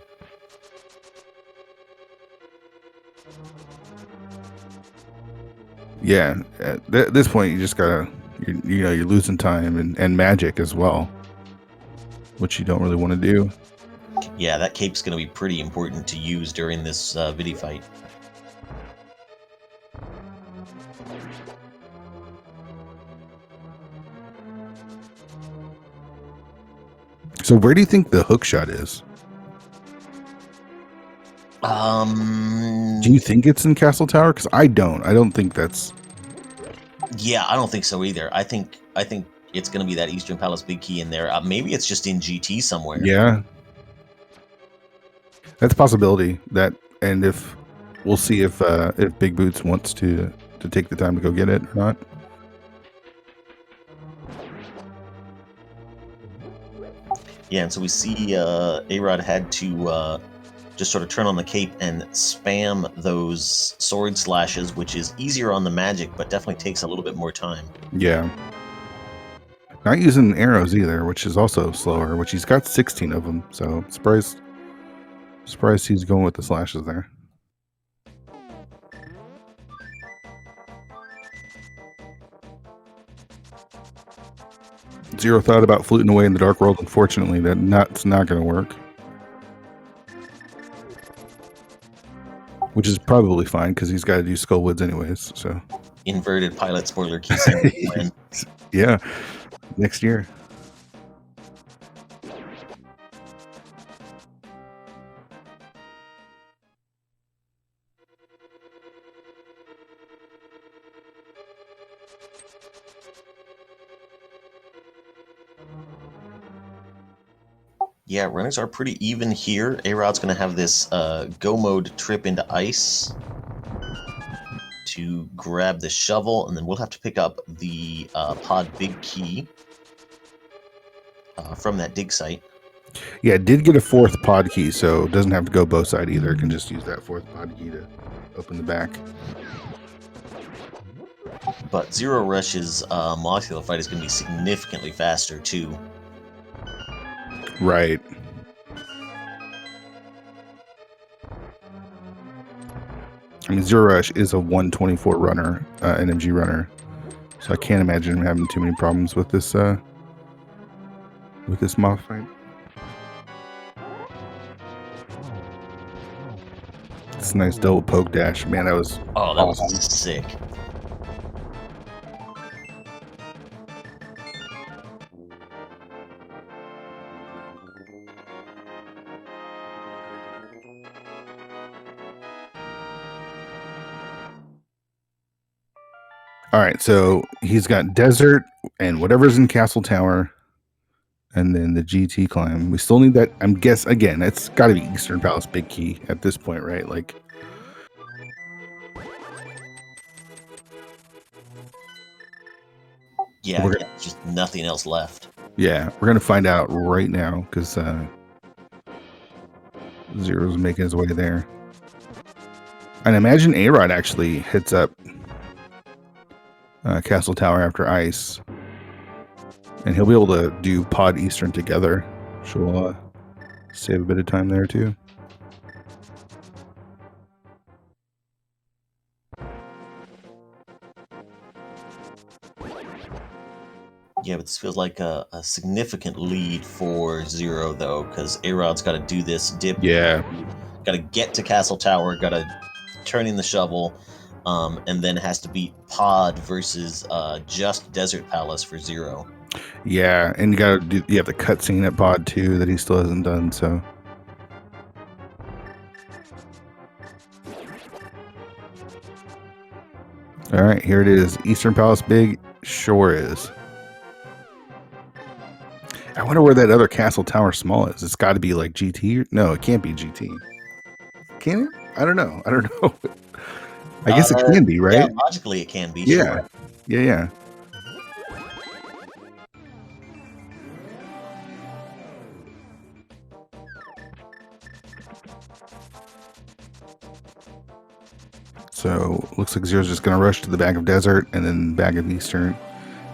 Yeah, at this point, you just gotta, you're losing time and magic as well, which you don't really want to do. Yeah, that cape's going to be pretty important to use during this video fight. So where do you think the hook shot is? Do you think it's in Castle Tower? Because I don't. I don't think that's. Yeah, I don't think so either. I think it's going to be that Eastern Palace big key in there. Maybe it's just in GT somewhere. Yeah, that's a possibility. That, and if we'll see if Big Boots wants to take the time to go get it or not. Yeah, and so we see A-Rod had to just sort of turn on the cape and spam those sword slashes, which is easier on the magic, but definitely takes a little bit more time. Yeah. Not using arrows either, which is also slower, which he's got 16 of them. So surprised he's going with the slashes there. Zero thought about fluting away in the dark world. Unfortunately, that's not going to work. Which is probably fine because he's got to do Skullwoods anyways. So inverted pilot spoiler key plan. Yeah, next year. Yeah, runners are pretty even here. A-Rod's going to have this go mode trip into ice to grab the shovel, and then we'll have to pick up the pod big key from that dig site. Yeah, it did get a fourth pod key, so it doesn't have to go both side either. It can just use that fourth pod key to open the back. But Zero Rush's molecular fight is going to be significantly faster, too. Right. I mean, Zero Rush is a 124 runner, NMG runner, so I can't imagine him having too many problems with this moth fight. It's a nice double poke dash, man. That was awesome. Was sick. All right, so he's got desert and whatever's in Castle Tower, and then the GT climb. We still need that. I'm guess again. It's got to be Eastern Palace big key at this point, right? Like, yeah, just nothing else left. Yeah, we're gonna find out right now because Zero's making his way there. And imagine A-Rod actually hits up Castle Tower after ice, and he'll be able to do Pod Eastern together, which will save a bit of time there too. Yeah, but this feels like a significant lead for Zero, though, because A-Rod's got to do this dip. Yeah. Got to get to Castle Tower, got to turn in the shovel, and then has to beat Pod versus just Desert Palace for Zero. Yeah, and you have the cutscene at Pod too that he still hasn't done, so. All right, here it is. Eastern Palace big, sure is. I wonder where that other Castle Tower small is. It's got to be like GT. No, it can't be GT. Can it? I don't know. I guess it can be, right? Yeah, logically it can be. Yeah. Sure. Yeah. So looks like Zero's just going to rush to the back of Desert and then back of Eastern.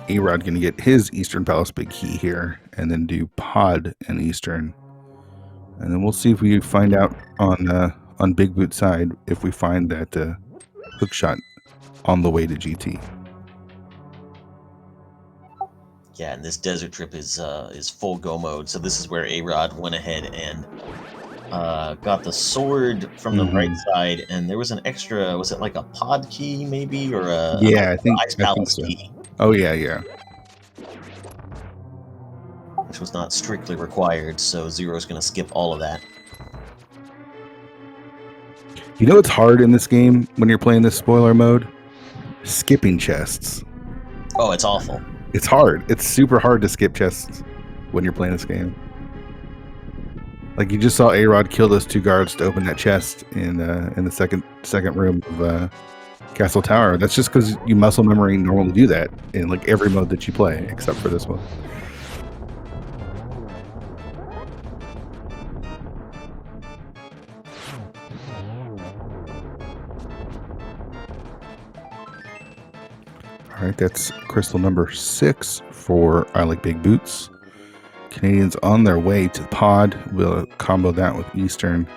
A-Rod going to get his Eastern Palace Big Key here and then do Pod and Eastern. And then we'll see if we find out on Big Boot side if we find that hook shot on the way to GT. Yeah, and this desert trip is full go mode. So this is where A-Rod went ahead and got the sword from the right side, and there was an extra. Was it like a pod key, maybe, or I think Ice Palace so. key? Oh yeah. Which was not strictly required. So Zero's going to skip all of that. You know, it's hard in this game when you're playing this spoiler mode. Skipping chests. Oh, it's awful. It's hard. It's super hard to skip chests when you're playing this game. Like you just saw A-Rod kill those 2 guards to open that chest in the second room of Castle Tower. That's just because you muscle memory normally do that in like every mode that you play, except for this one. All right, that's crystal number 6 for I Like Big Boots. Canadians on their way to the pod. We'll combo that with Eastern.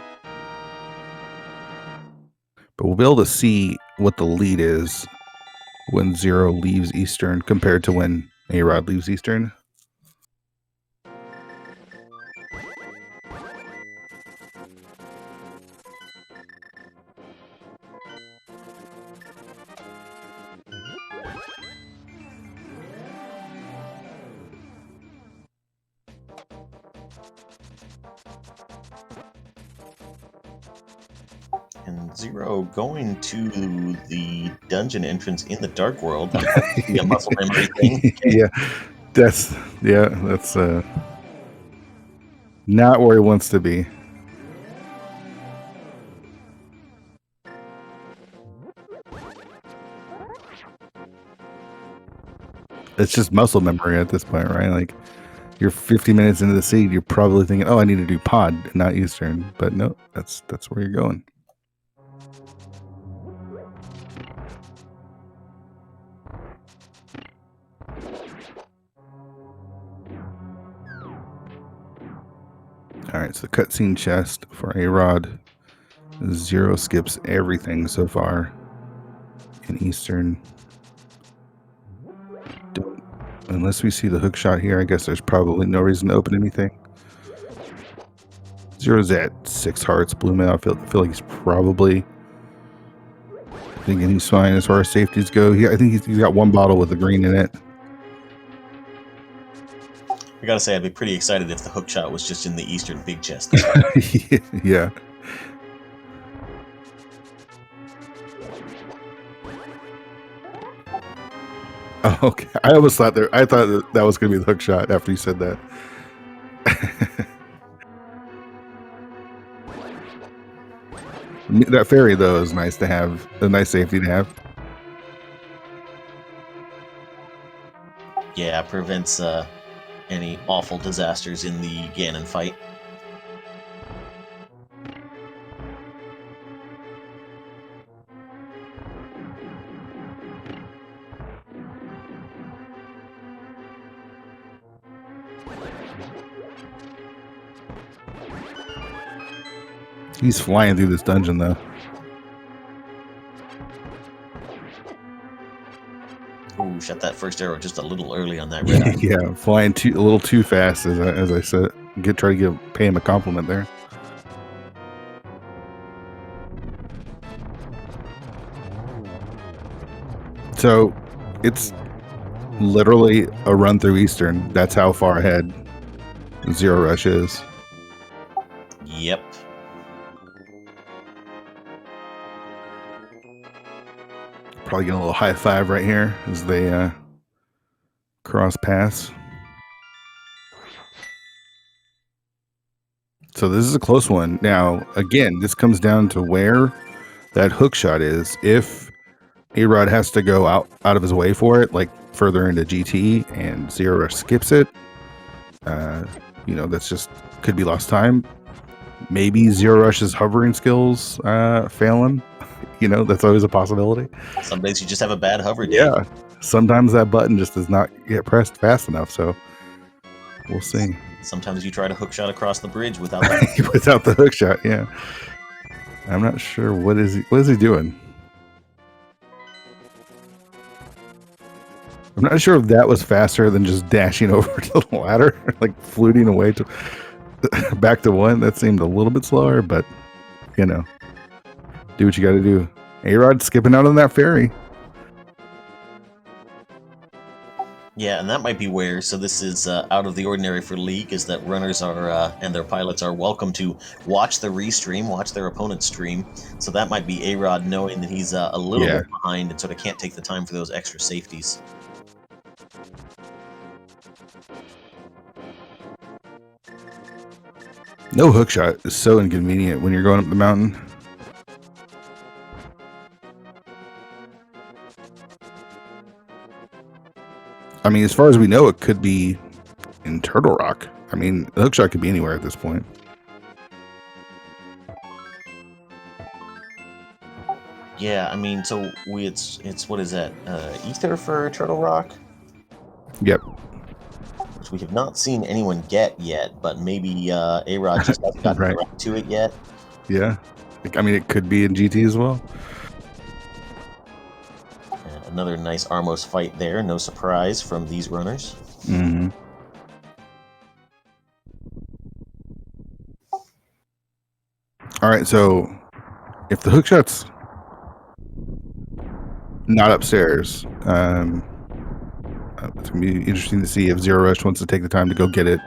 But we'll be able to see what the lead is when Zero leaves Eastern compared to when A-Rod leaves Eastern. And Zero going to the dungeon entrance in the Dark World. A muscle memory thing. That's not where he wants to be. It's just muscle memory at this point, right? Like you're 50 minutes into the seed, you're probably thinking, "Oh, I need to do pod, not Eastern." But no, that's where you're going. All right, so the cutscene chest for A-Rod. Zero skips everything so far in Eastern. Unless we see the hook shot here, I guess there's probably no reason to open anything. Zero's at 6 hearts. Blue Man, I feel like he's probably thinking he's fine as far as safeties go. I think he's got 1 bottle with the green in it. I gotta say, I'd be pretty excited if the hook shot was just in the Eastern big chest. Yeah. Oh, okay. I almost thought that was going to be the hook shot after you said that. That fairy though is nice to have. A nice safety to have. Yeah, prevents any awful disasters in the Ganon fight. He's flying through this dungeon though. Ooh, shot that first arrow just a little early on that red eye. Yeah, flying a little too fast, as I said. Try to pay him a compliment there. So, it's literally a run through Eastern. That's how far ahead Zero Rush is. Yep. Probably getting a little high five right here as they cross paths. So this is a close one. Now, again, this comes down to where that hook shot is. If A-Rod has to go out of his way for it, like further into GT, and Zero Rush skips it, that's just could be lost time. Maybe Zero Rush's hovering skills fail him You know, that's always a possibility. Some days you just have a bad hover day. Yeah. Sometimes that button just does not get pressed fast enough. So we'll see. Sometimes you try to hook shot across the bridge without Without the hook shot, yeah. I'm not sure what is he doing. I'm not sure if that was faster than just dashing over to the ladder, like fluting away to back to 1. That seemed a little bit slower, but you know, do what you got to do. A-Rod skipping out on that ferry. Yeah, and that might be where, so this is out of the ordinary for League, is that runners are, and their pilots are welcome to watch the restream, watch their opponent's stream. So that might be A-Rod knowing that he's a little bit behind and sort of can't take the time for those extra safeties. No hook shot is so inconvenient when you're going up the mountain. I mean, as far as we know, it could be in Turtle Rock. I mean, the hook shot could be anywhere at this point. Yeah, I mean, so it's what is that? Ether for Turtle Rock? Yep. Which we have not seen anyone get yet, but maybe A-Rod just hasn't gotten Right. around to it yet. Yeah. I mean, it could be in GT as well. Another nice Armos fight there. No surprise from these runners. Mm-hmm. All right, so if the hook shot's not upstairs, it's going to be interesting to see if Zero Rush wants to take the time to go get it,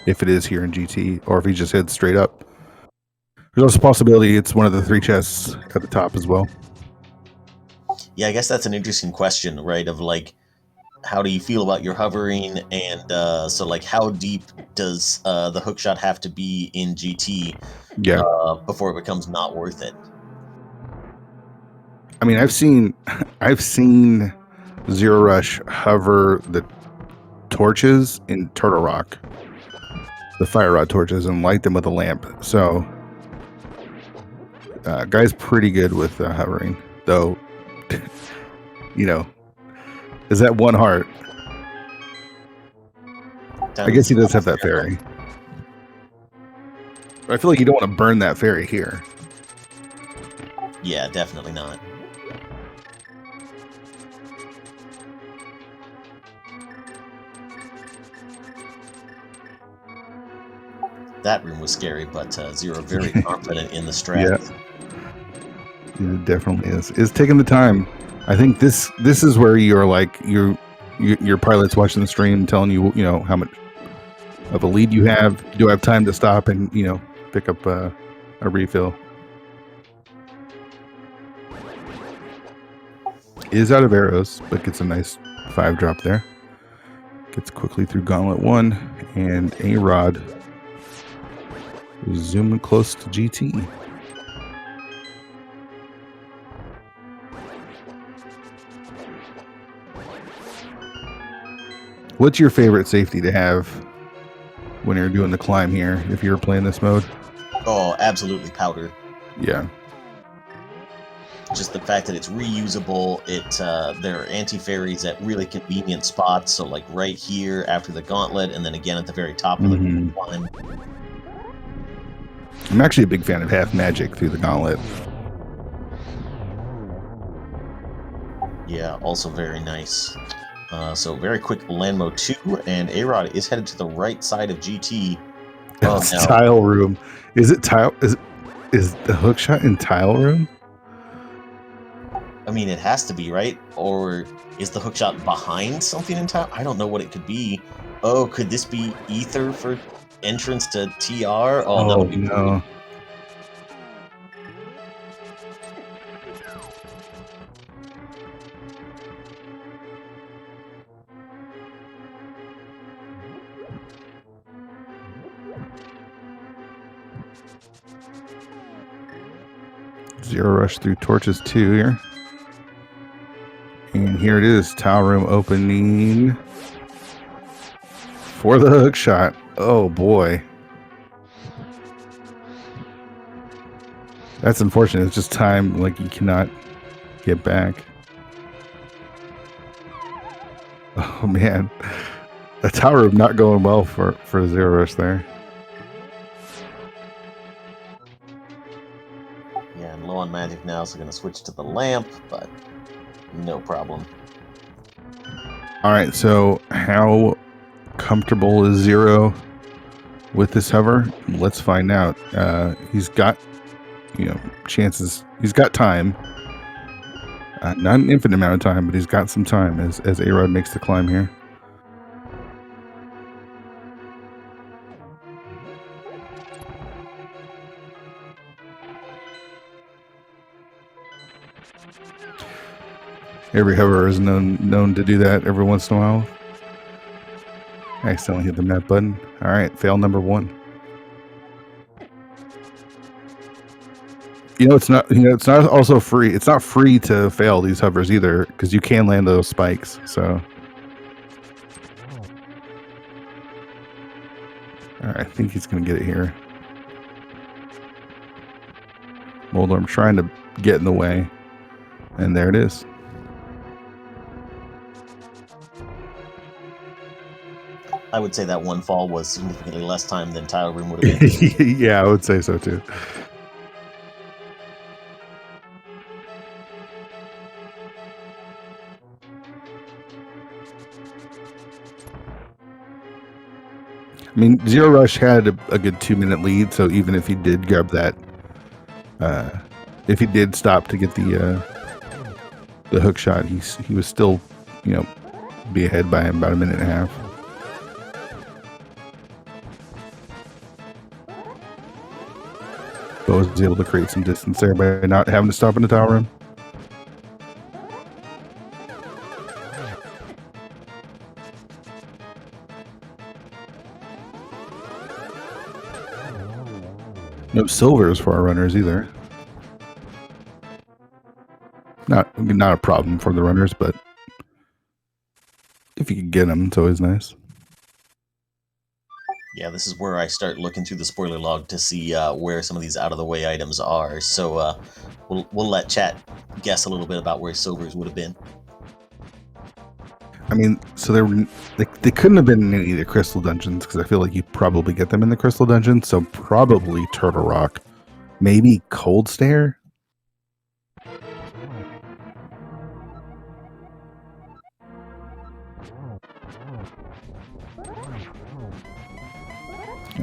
if it is here in GT, or if he just heads straight up. There's also a possibility it's one of the 3 chests at the top as well. Yeah, I guess that's an interesting question, right? Of like, how do you feel about your hovering? And so like, how deep does the hookshot have to be in GT before it becomes not worth it? I mean, I've seen Zero Rush hover the torches in Turtle Rock, the fire rod torches, and light them with a lamp. So, guy's pretty good with hovering, though. You know, is that 1 heart? I guess he does have that ferry. But I feel like you don't want to burn that ferry here. Yeah, definitely not. That room was scary, but Zero very confident in the strat. Yeah. It definitely is taking the time. I think this is where you're like your pilot's watching the stream, telling you know how much of a lead you have. Do I have time to stop and pick up a refill? Is out of arrows, but gets a nice 5 drop there. Gets quickly through Gauntlet 1, and A-Rod zooming close to GT. What's your favorite safety to have when you're doing the climb here, if you're playing this mode? Oh, absolutely powder. Yeah. Just the fact that it's reusable. There are anti-ferries at really convenient spots. So like right here after the gauntlet, and then again at the very top of the climb. I'm actually a big fan of half magic through the gauntlet. Yeah, also very nice. So very quick land mode 2, and A-Rod is headed to the right side of GT. It's tile room. Is it tile? Is the hookshot in tile room? I mean, it has to be, right? Or is the hookshot behind something in tile? I don't know what it could be. Oh, could this be Ether for entrance to TR? Oh, that would be no. Zero Rush through torches 2 here. And here it is, tile room opening for the hook shot. Oh boy. That's unfortunate. It's just time like you cannot get back. Oh man, the tower room not going well for Zero Rush there. Yeah, and low on magic now, so going to switch to the lamp, but no problem. All right, so how comfortable is Zero with this hover? Let's find out. He's got, chances. He's got time. Not an infinite amount of time, but he's got some time as A-Rod makes the climb here. Every hover is known to do that every once in a while. I accidentally hit the map button. All right, fail number 1. It's not also free. It's not free to fail these hovers either, because you can land those spikes. So, all right, I think he's gonna get it here. Mulder, I'm trying to get in the way, and there it is. I would say that one fall was significantly less time than tile room would have been. Yeah, I would say so too. I mean, Zero Rush had a good 2-minute lead, so even if he did grab that, if he did stop to get the hook shot, he was still, be ahead by about 1.5 minutes. But was able to create some distance there by not having to stop in the tower room. No silvers for our runners either. Not a problem for the runners, but if you can get them, it's always nice. Yeah, this is where I start looking through the spoiler log to see where some of these out-of-the-way items are. So we'll let chat guess a little bit about where silvers would have been. I mean, so they couldn't have been in any of the crystal dungeons, because I feel like you probably get them in the crystal dungeons. So probably Turtle Rock, maybe Cold Stare.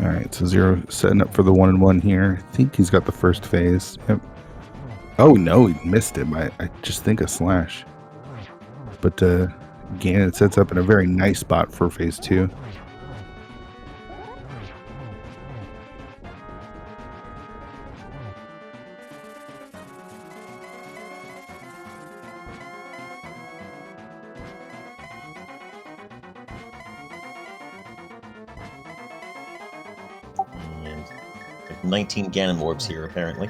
All right, so Zero setting up for the 1-1 here. I think he's got the first phase. Yep. Oh no, he missed it. I just think a slash. But again, it sets up in a very nice spot for phase 2. And 19 Ganon orbs here, apparently.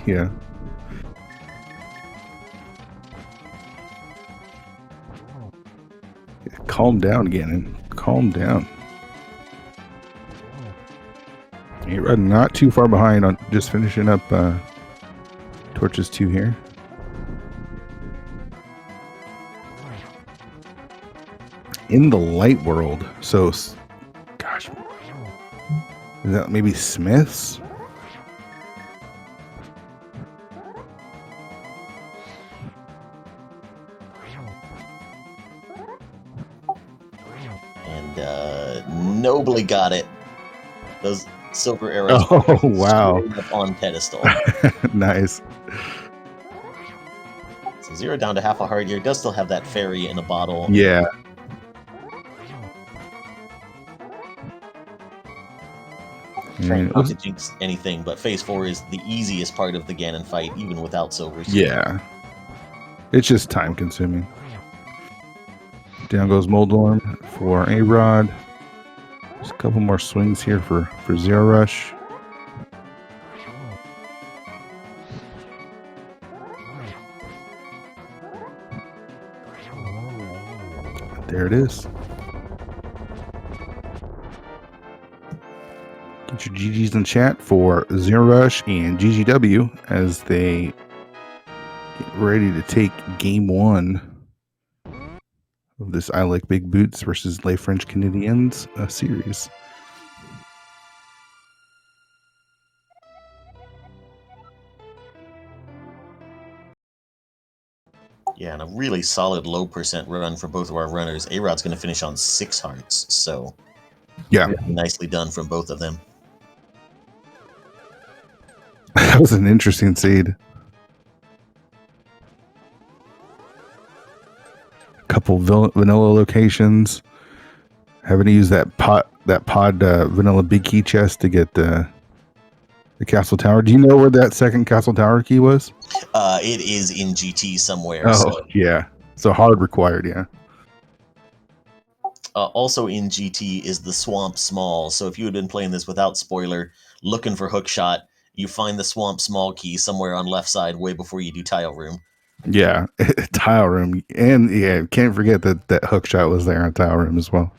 Yeah. Calm down, Ganon. Calm down. You're not too far behind on just finishing up Torches 2 here. In the light world. So, gosh. Is that maybe Smith's? And nobly got it. Those silver arrows. Oh, wow. Up on pedestal. Nice. So Zero down to half a heart here. Does still have that fairy in a bottle. Yeah. Trying not to jinx anything, but phase 4 is the easiest part of the Ganon fight, even without silvers. Yeah. It's just time consuming. Down goes Moldorm for A-Rod. There's a couple more swings here for Zero Rush. There it is. Get Put your GGs in chat for Zero Rush and GGW as they get ready to take game 1 of this I Like Big Boots versus Les French Canadiens series. Yeah, and a really solid low percent run for both of our runners. A-Rod's going to finish on 6 hearts, so Yeah. nicely done from both of them. That was an interesting seed. A couple vanilla locations. Having to use that pod vanilla big key chest to get the castle tower. Do you know where that second castle tower key was? It is in GT somewhere. Oh, So. yeah. So hard required, yeah. Also in GT is the Swamp Small. So if you had been playing this without spoiler, looking for hook shot, you find the Swamp Small key somewhere on left side way before you do Tile Room. Yeah, Tile Room. And yeah, can't forget that hook shot was there on Tile Room as well.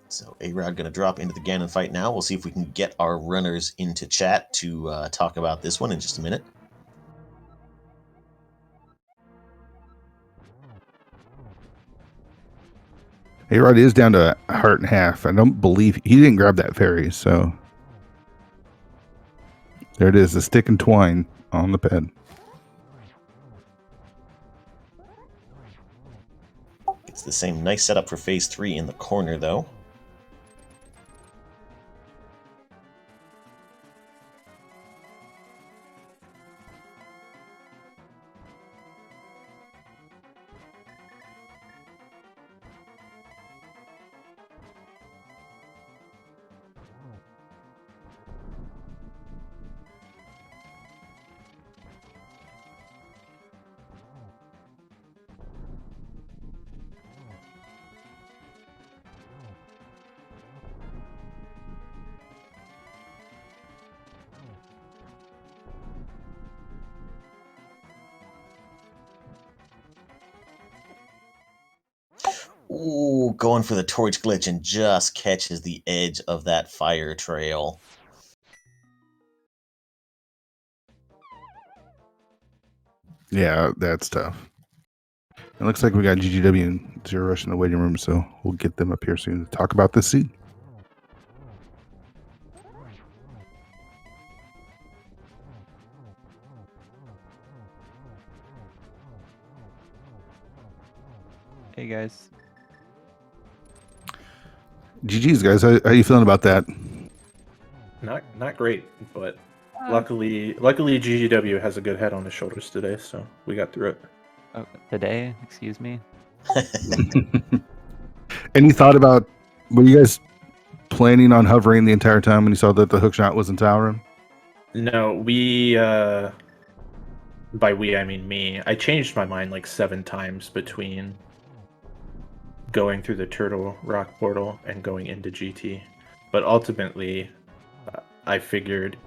So A-Rod going to drop into the Ganon fight now. We'll see if we can get our runners into chat to talk about this one in just a minute. A-Rod is down to a heart and a half. I don't believe he didn't grab that fairy, so there it is, the stick and twine on the ped. It's the same nice setup for phase 3 in the corner, though. Ooh, going for the torch glitch and just catches the edge of that fire trail. Yeah, that's tough. It looks like we got GGW and Zero Rush in the waiting room, so we'll get them up here soon to talk about this seed. Hey guys. GG's guys, how you feeling about that? Not great, but luckily GGW has a good head on his shoulders today, so we got through it. Oh, today, excuse me. Any thought about, were you guys planning on hovering the entire time when you saw that the hook shot was in Tower Room? No, we by we I mean me. I changed my mind like 7 times between going through the Turtle Rock portal and going into GT. But ultimately, I figured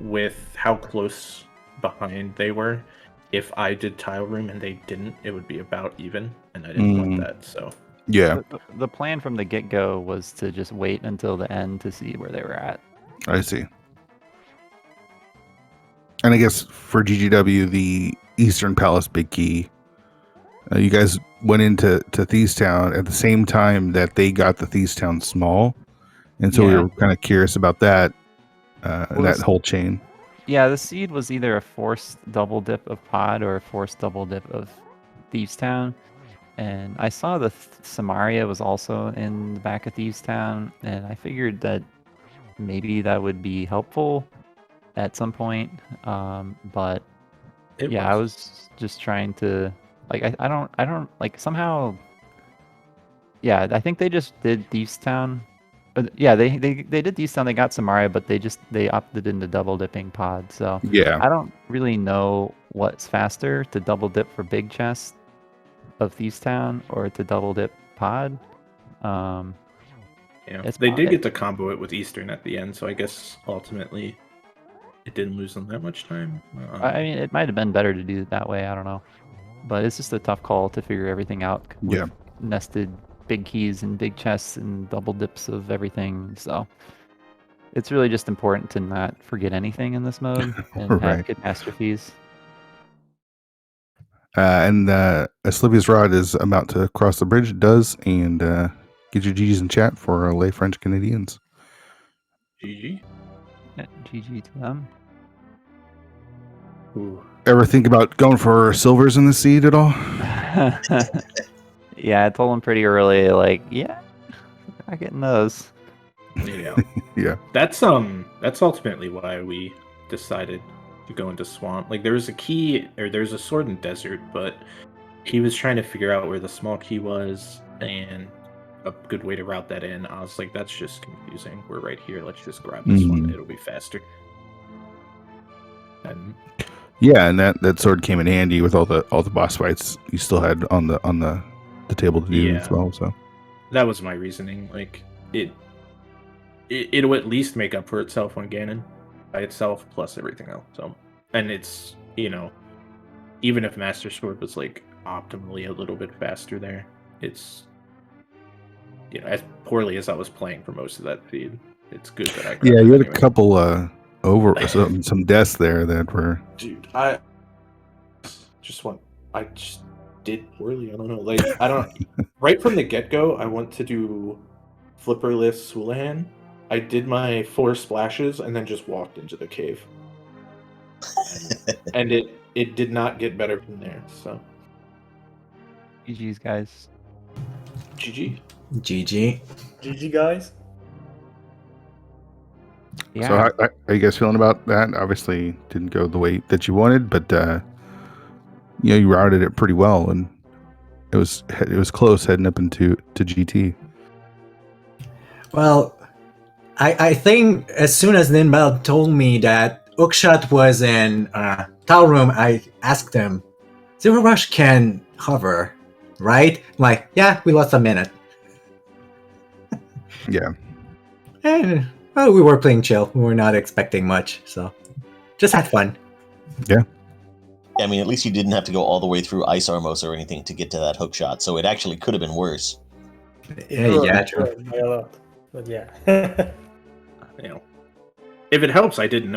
with how close behind they were, if I did Tile Room and they didn't, it would be about even, and I didn't want that, so... Yeah. The plan from the get-go was to just wait until the end to see where they were at. I see. And I guess for GGW, the Eastern Palace Big Key, you guys went into Thieves Town at the same time that they got the Thieves Town Small, and so we were kind of curious about that, that whole chain. Yeah, the seed was either a forced double dip of Pod or a forced double dip of Thieves Town. And I saw the Samaria was also in the back of Thieves Town, and I figured that maybe that would be helpful at some point. But I was just trying to, like, I don't like, somehow, yeah, I think they just did Thieves Town. Yeah, they did Thieves Town, they got Samaria, but they opted into double dipping Pod. So yeah, I don't really know what's faster, to double dip for big chest of Thieves Town or to double dip Pod. They did get to combo it with Eastern at the end, so I guess ultimately it didn't lose them that much time. I mean, it might have been better to do it that way. I don't know. But it's just a tough call to figure everything out with Yeah. nested big keys and big chests and double dips of everything. So it's really just important to not forget anything in this mode and have Right. catastrophes. And Aslivia's Rod is about to cross the bridge. It does. And get your GGs in chat for Les French Canadians. GG. Yeah, GG to them. Ooh. Ever think about going for silvers in the seed at all? Yeah, I told him pretty early, like, yeah, not getting those. Yeah. Yeah. That's ultimately why we decided to go into swamp. Like there's a sword in desert, but he was trying to figure out where the small key was and a good way to route that in. I was like, that's just confusing. We're right here. Let's just grab this one. Mhm. It'll be faster. And Yeah, and that sword came in handy with all the boss fights you still had on the table to do as Yeah. well. So that was my reasoning. Like it'll at least make up for itself on Ganon by itself plus everything else. So, and it's, even if Master Sword was like optimally a little bit faster there, it's, as poorly as I was playing for most of that feed, it's good that I grabbed yeah, it you had anyway. a couple some deaths there that were Dude, I just did poorly. I don't know. Like I don't right from the get-go, I went to do Flipperless Sulahan. I did my 4 splashes and then just walked into the cave. And it did not get better from there. So GG's, guys. GG. GG. GG, guys. Yeah. So how are you guys feeling about that? Obviously didn't go the way that you wanted, but you routed it pretty well, and it was close heading up into GT. Well, I think as soon as Ninbal told me that Hookshot was in Tile Room, I asked him, Zero Rush can hover, right? Like, yeah, we lost a minute. Yeah. And well, we were playing chill. We were not expecting much, so just had fun. I mean, at least you didn't have to go all the way through Ice Armos or anything to get to that hook shot, so it actually could have been worse. Yeah, true. By a lot. But yeah. If it helps, we didn't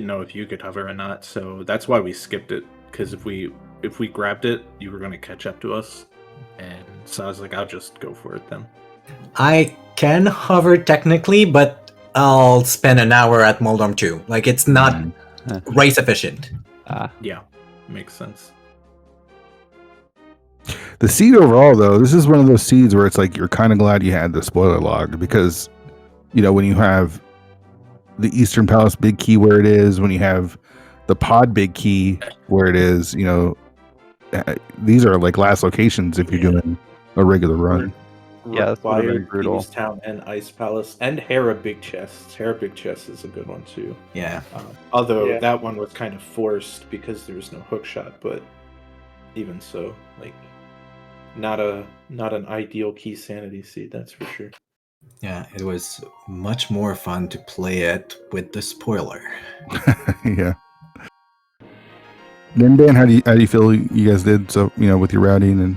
know if you could hover or not, so that's why we skipped it. Because if we grabbed it, you were going to catch up to us, and so I was like, I'll just go for it then. I can hover technically, but I'll spend an hour at Moldorm 2. Like, it's not race efficient. Yeah, makes sense. The seed overall, though, this is one of those seeds where it's like you're kind of glad you had the spoiler log, because when you have the Eastern Palace big key where it is, when you have the pod big key where it is, these are like last locations if you're doing a regular run. Yeah, that's would have been Required brutal. Thieves Town and Ice Palace and Hera Big Chests. Hera Big Chest is a good one too. Yeah. Although Yeah. that one was kind of forced because there was no hook shot, but even so, like not an ideal key sanity seed, that's for sure. Yeah, it was much more fun to play it with the spoiler. Yeah. Then Dan, how do you feel you guys did with your routing, and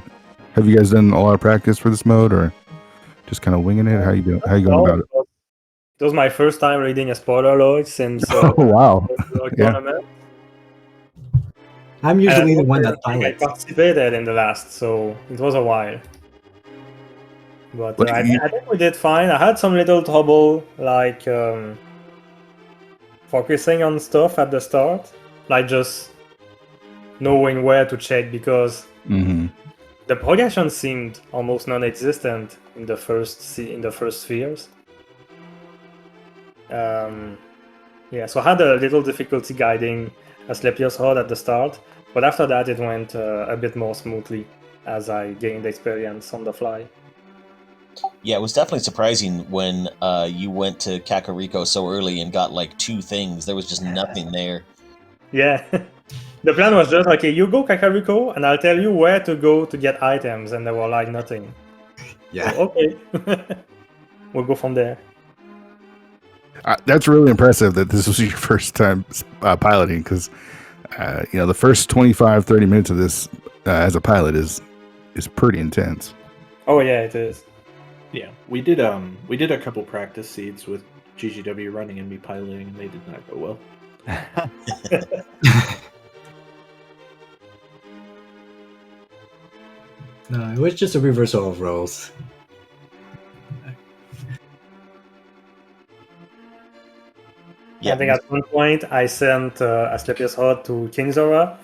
have you guys done a lot of practice for this mode, or just kind of winging it? How you doing? How you going about it? It was my first time reading a spoiler log since Oh wow! Yeah. tournament. I'm usually the one that I pilots. participated in the last, so it was a while. But I think we did fine. I had some little trouble, like focusing on stuff at the start, like just knowing where to check, because the progression seemed almost non-existent in the first spheres. So I had a little difficulty guiding Asclepius Rod at the start, but after that it went a bit more smoothly as I gained experience on the fly. Yeah, it was definitely surprising when you went to Kakariko so early and got like 2 things. There was just nothing there. Yeah. The plan was just, okay, you go Kakariko and I'll tell you where to go to get items, and there were like nothing. Yeah. So, okay. We'll go from there. That's really impressive that this was your first time piloting, because the first 25-30 minutes of this, as a pilot is pretty intense. Oh yeah, it is. Yeah, we did a couple practice seeds with GGW running and me piloting, and they did not go well. No, it was just a reversal of roles. Yeah, I think at one point I sent Asclepius Hod to King Zora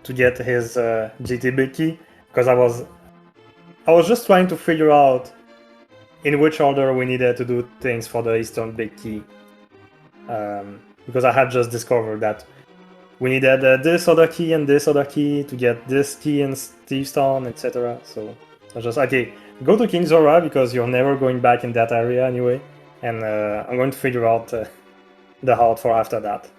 to get his GT big key, because I was just trying to figure out in which order we needed to do things for the Eastern big key, because I had just discovered that we needed this other key and this other key to get this key in Steve's Town, etc. So I was just okay, go to King Zora because you're never going back in that area anyway, and I'm going to figure out the hard for after that.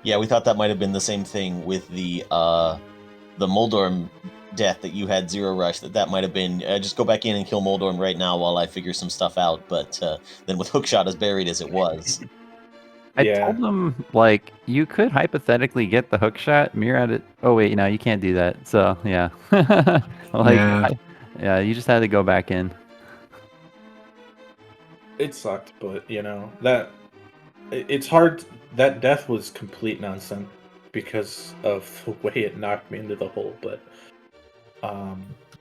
Yeah, we thought that might have been the same thing with the Moldorm death that you had zero rush. That might have been just go back in and kill Moldorm right now while I figure some stuff out. But then with Hookshot as buried as it was, I Yeah. told them, like, you could hypothetically get the hook shot, mirror at it. Oh, wait, no, you can't do that. So, yeah. Yeah. Yeah, you just had to go back in. It sucked, but it's hard. That death was complete nonsense because of the way it knocked me into the hole. But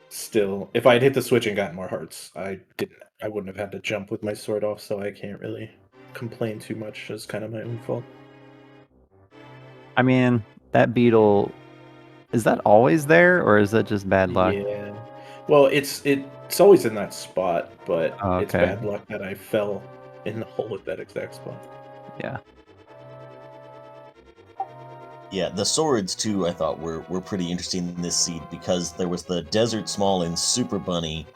still, if I'd hit the switch and gotten more hearts, I wouldn't have had to jump with my sword off. So I can't really complain too much. It's kind of my own fault. I mean, that beetle, is that always there, or is that just bad luck? Yeah. Well, it's always in that spot, but Oh, it's okay. bad luck that I fell in the hole at that exact spot. Yeah. yeah, the swords too. I thought were pretty interesting in this seed because there was the Desert Small and Super Bunny,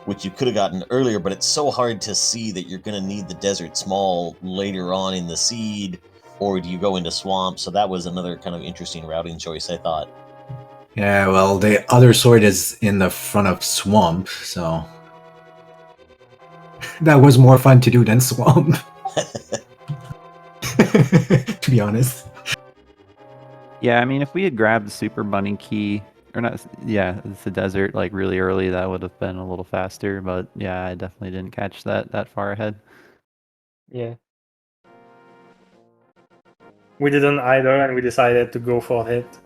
which you could have gotten earlier, but it's so hard to see that you're going to need the Desert Small later on in the seed, or do you go into Swamp? So that was another kind of interesting routing choice, I thought. Yeah, well, the other sword is in the front of Swamp, so that was more fun to do than Swamp. To be honest. Yeah, I mean, if we had grabbed the Super Bunny key, or not, yeah, it's the desert, like, really early, that would have been a little faster, but yeah, I definitely didn't catch that far ahead. Yeah. We didn't either, and we decided to go for it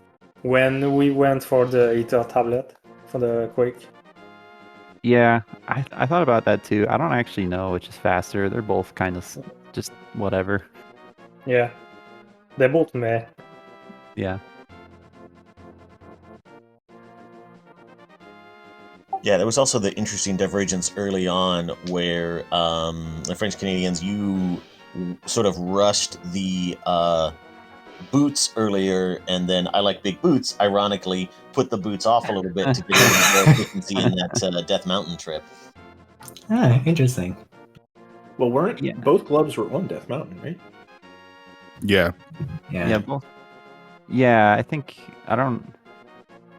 when we went for the Ether tablet for the Quake. Yeah, I thought about that too. I don't actually know which is faster. They're both kind of just whatever. Yeah. They're both meh. Yeah. Yeah, there was also the interesting divergence early on where the French Canadians, you sort of rushed the boots earlier, and then I Like Big Boots, ironically, put the boots off a little bit to get a little more efficiency in that Death Mountain trip. Ah, interesting. Well, weren't Yeah. both gloves were on Death Mountain, right? Yeah. Yeah. Yeah, both. Yeah, I think I don't.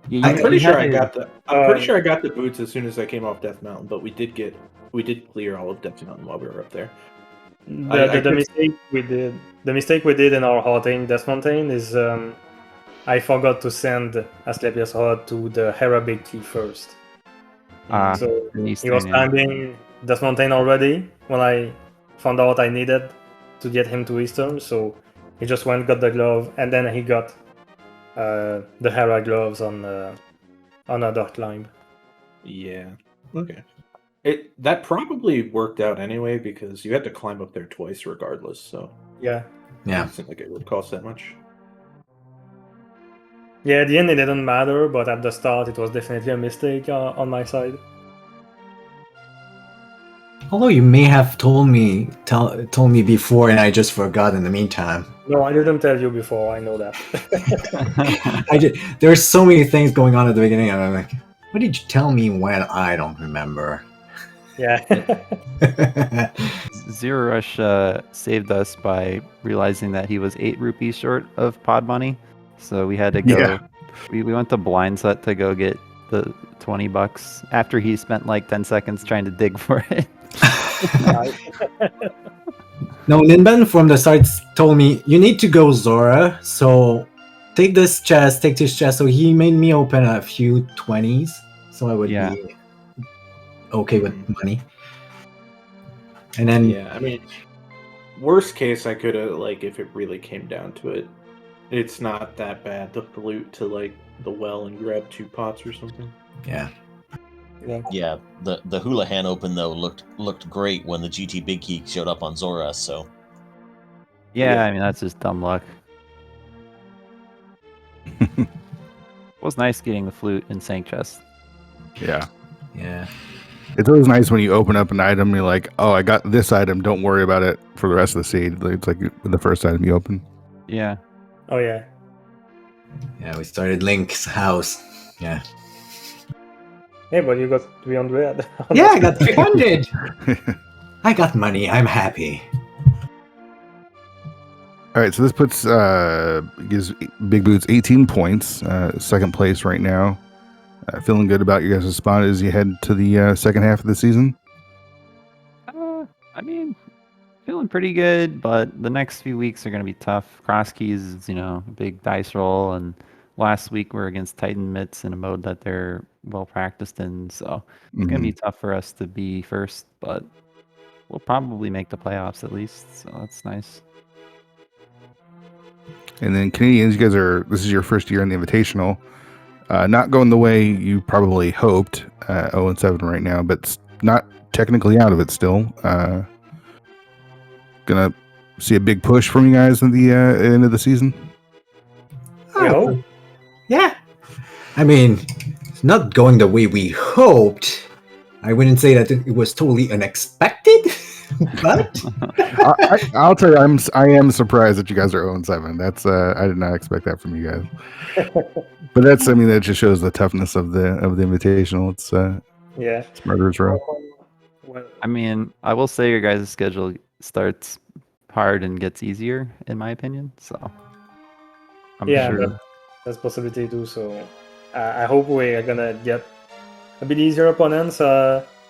Yeah, I'm pretty sure I had got the. I'm pretty sure I got the boots as soon as I came off Death Mountain, but we did clear all of Death Mountain while we were up there. The mistake we did in our hunting Death Mountain is I forgot to send Asclepius Hod to the Hera Big Key first. So he was climbing Death Mountain already when I found out I needed to get him to Eastern, so he just went, got the glove, and then he got the Hera gloves on another climb. Yeah. Okay. That probably worked out anyway because you had to climb up there twice regardless. So Yeah. it didn't seem like it would cost that much. Yeah, at the end it didn't matter, but at the start it was definitely a mistake on my side. Although you may have told me before, and I just forgot in the meantime. No, I didn't tell you before. I know that. There's so many things going on at the beginning, and I'm like, what did you tell me when? I don't remember. Yeah. Zero Rush saved us by realizing that he was 8 rupees short of pod money, so we had to go. Yeah. We went to Blind Set to go get the $20 after he spent like 10 seconds trying to dig for it. No, Ninben from the start told me you need to go Zora, so take this chest, take this chest. So he made me open a few 20s, so I would Yeah. be okay with money. And then Yeah, I mean, worst case, I could have, like, if it really came down to it, it's not that bad to loot to, like, the well and grab 2 pots or something. yeah. Yeah, the Houlihan Open though looked great when the GT Big Key showed up on Zora. So Yeah, Yeah. I mean, that's just dumb luck. It was nice getting the flute and Sank chest. Yeah. Yeah. It's always nice when you open up an item, you're like, oh, I got this item. Don't worry about it for the rest of the seed. It's like the first item you open. Yeah. Oh yeah. Yeah, we started Link's house. Yeah. Hey, but you got 300. Yeah, I got 300. I got money. I'm happy. All right, so this puts gives Big Boots 18 points, second place right now. Feeling good about your guys' spot as you head to the second half of the season? I mean, feeling pretty good, but the next few weeks are going to be tough. Cross keys is, a big dice roll, and last week we're against Titan Mitts in a mode that they're well practiced in, so it's going to be tough for us to be first, but we'll probably make the playoffs at least, so that's nice. And then Canadians, this is your first year in the Invitational. Not going the way you probably hoped, 0-7 right now, but not technically out of it still. Gonna see a big push from you guys at the end of the season? hope. Yeah. I mean, it's not going the way we hoped. I wouldn't say that it was totally unexpected, but I'll tell you, I am surprised that you guys are 0-7. That's I did not expect that from you guys. But that just shows the toughness of the Invitational. It's Yeah. it's murderer's row. Well, I mean, I will say your guys' schedule starts hard and gets easier, in my opinion, so I'm yeah, sure. that's possibility too. So I hope we are gonna get a bit easier opponents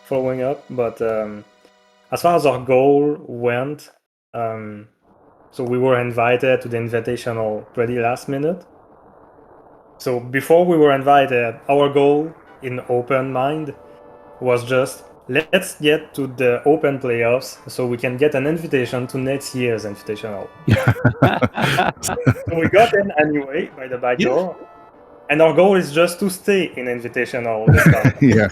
following up. But as far as our goal went, so we were invited to the Invitational pretty last minute. So before we were invited, our goal in open mind was just let's get to the open playoffs so we can get an invitation to next year's Invitational. So we got in anyway by the back door. And our goal is just to stay in Invitational this time. Yeah.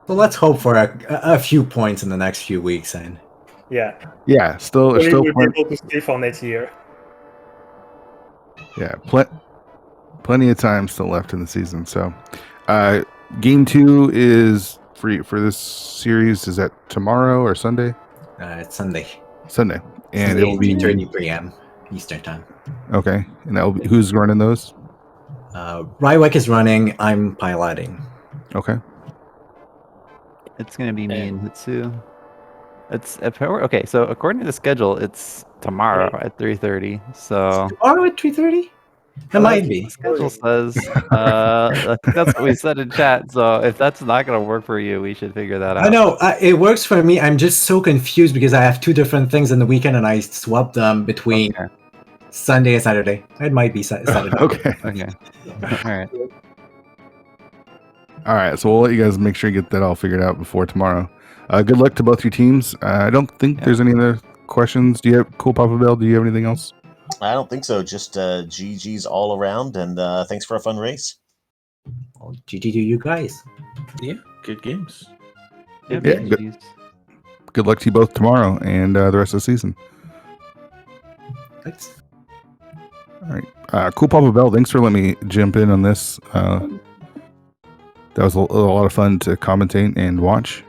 so let's hope for a few points in the next few weeks. And Yeah. Yeah, still Hopefully we'll be plenty, able to stay for next year. yeah, plenty of time still left in the season. So, game 2 is for this series. Is that tomorrow or Sunday? it's Sunday. Sunday, and it will be 3:30 p.m. Eastern time. okay. And that will be who's running those? Rywek is running. I'm piloting. Okay. It's gonna be me and Hitsu. It's okay. So according to the schedule, it's tomorrow at 3:30. So Tomorrow at 3:30. That might be. the schedule says. I think that's what we said in chat. So if that's not gonna work for you, we should figure that out. I know it works for me. I'm just so confused because I have two different things in the weekend and I swapped them between Okay. Sunday and Saturday. It might be Saturday. Okay. Okay. All right. All right. So we'll let you guys make sure you get that all figured out before tomorrow. Good luck to both your teams. I don't think there's any other questions. Do you have Cool Papa Bell? Do you have anything else? I don't think so. Just GG's all around, and thanks for a fun race. Oh, GG to you guys. Yeah, good games. Yeah, Yeah, GGs. Good luck to you both tomorrow and the rest of the season. Thanks. All right. Cool Papa Bell, thanks for letting me jump in on this. That was a lot of fun to commentate and watch.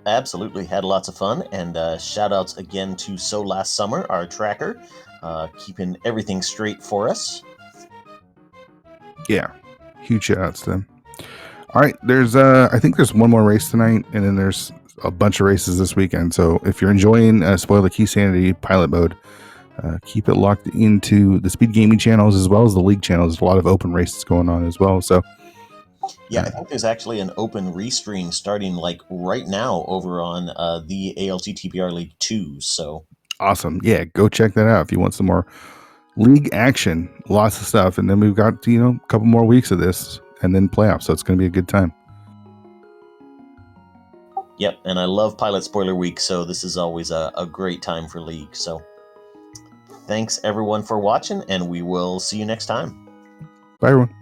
Absolutely, had lots of fun, and shout outs again to So Last Summer, our tracker, keeping everything straight for us. Yeah, huge shout outs to them. All right, there's I think there's one more race tonight, and then there's a bunch of races this weekend. So if you're enjoying Spoil the Key Sanity pilot mode, keep it locked into the SpeedGaming channels as well as the league channels. There's a lot of open races going on as well. So yeah, I think there's actually an open restream starting like right now over on the ALTTPR League 2. So Awesome. Yeah, go check that out if you want some more league action. Lots of stuff. And then we've got, a couple more weeks of this and then playoffs. So it's going to be a good time. Yep, and I love Pilot Spoiler Week, so this is always a great time for League. So thanks everyone for watching, and we will see you next time. Bye, everyone.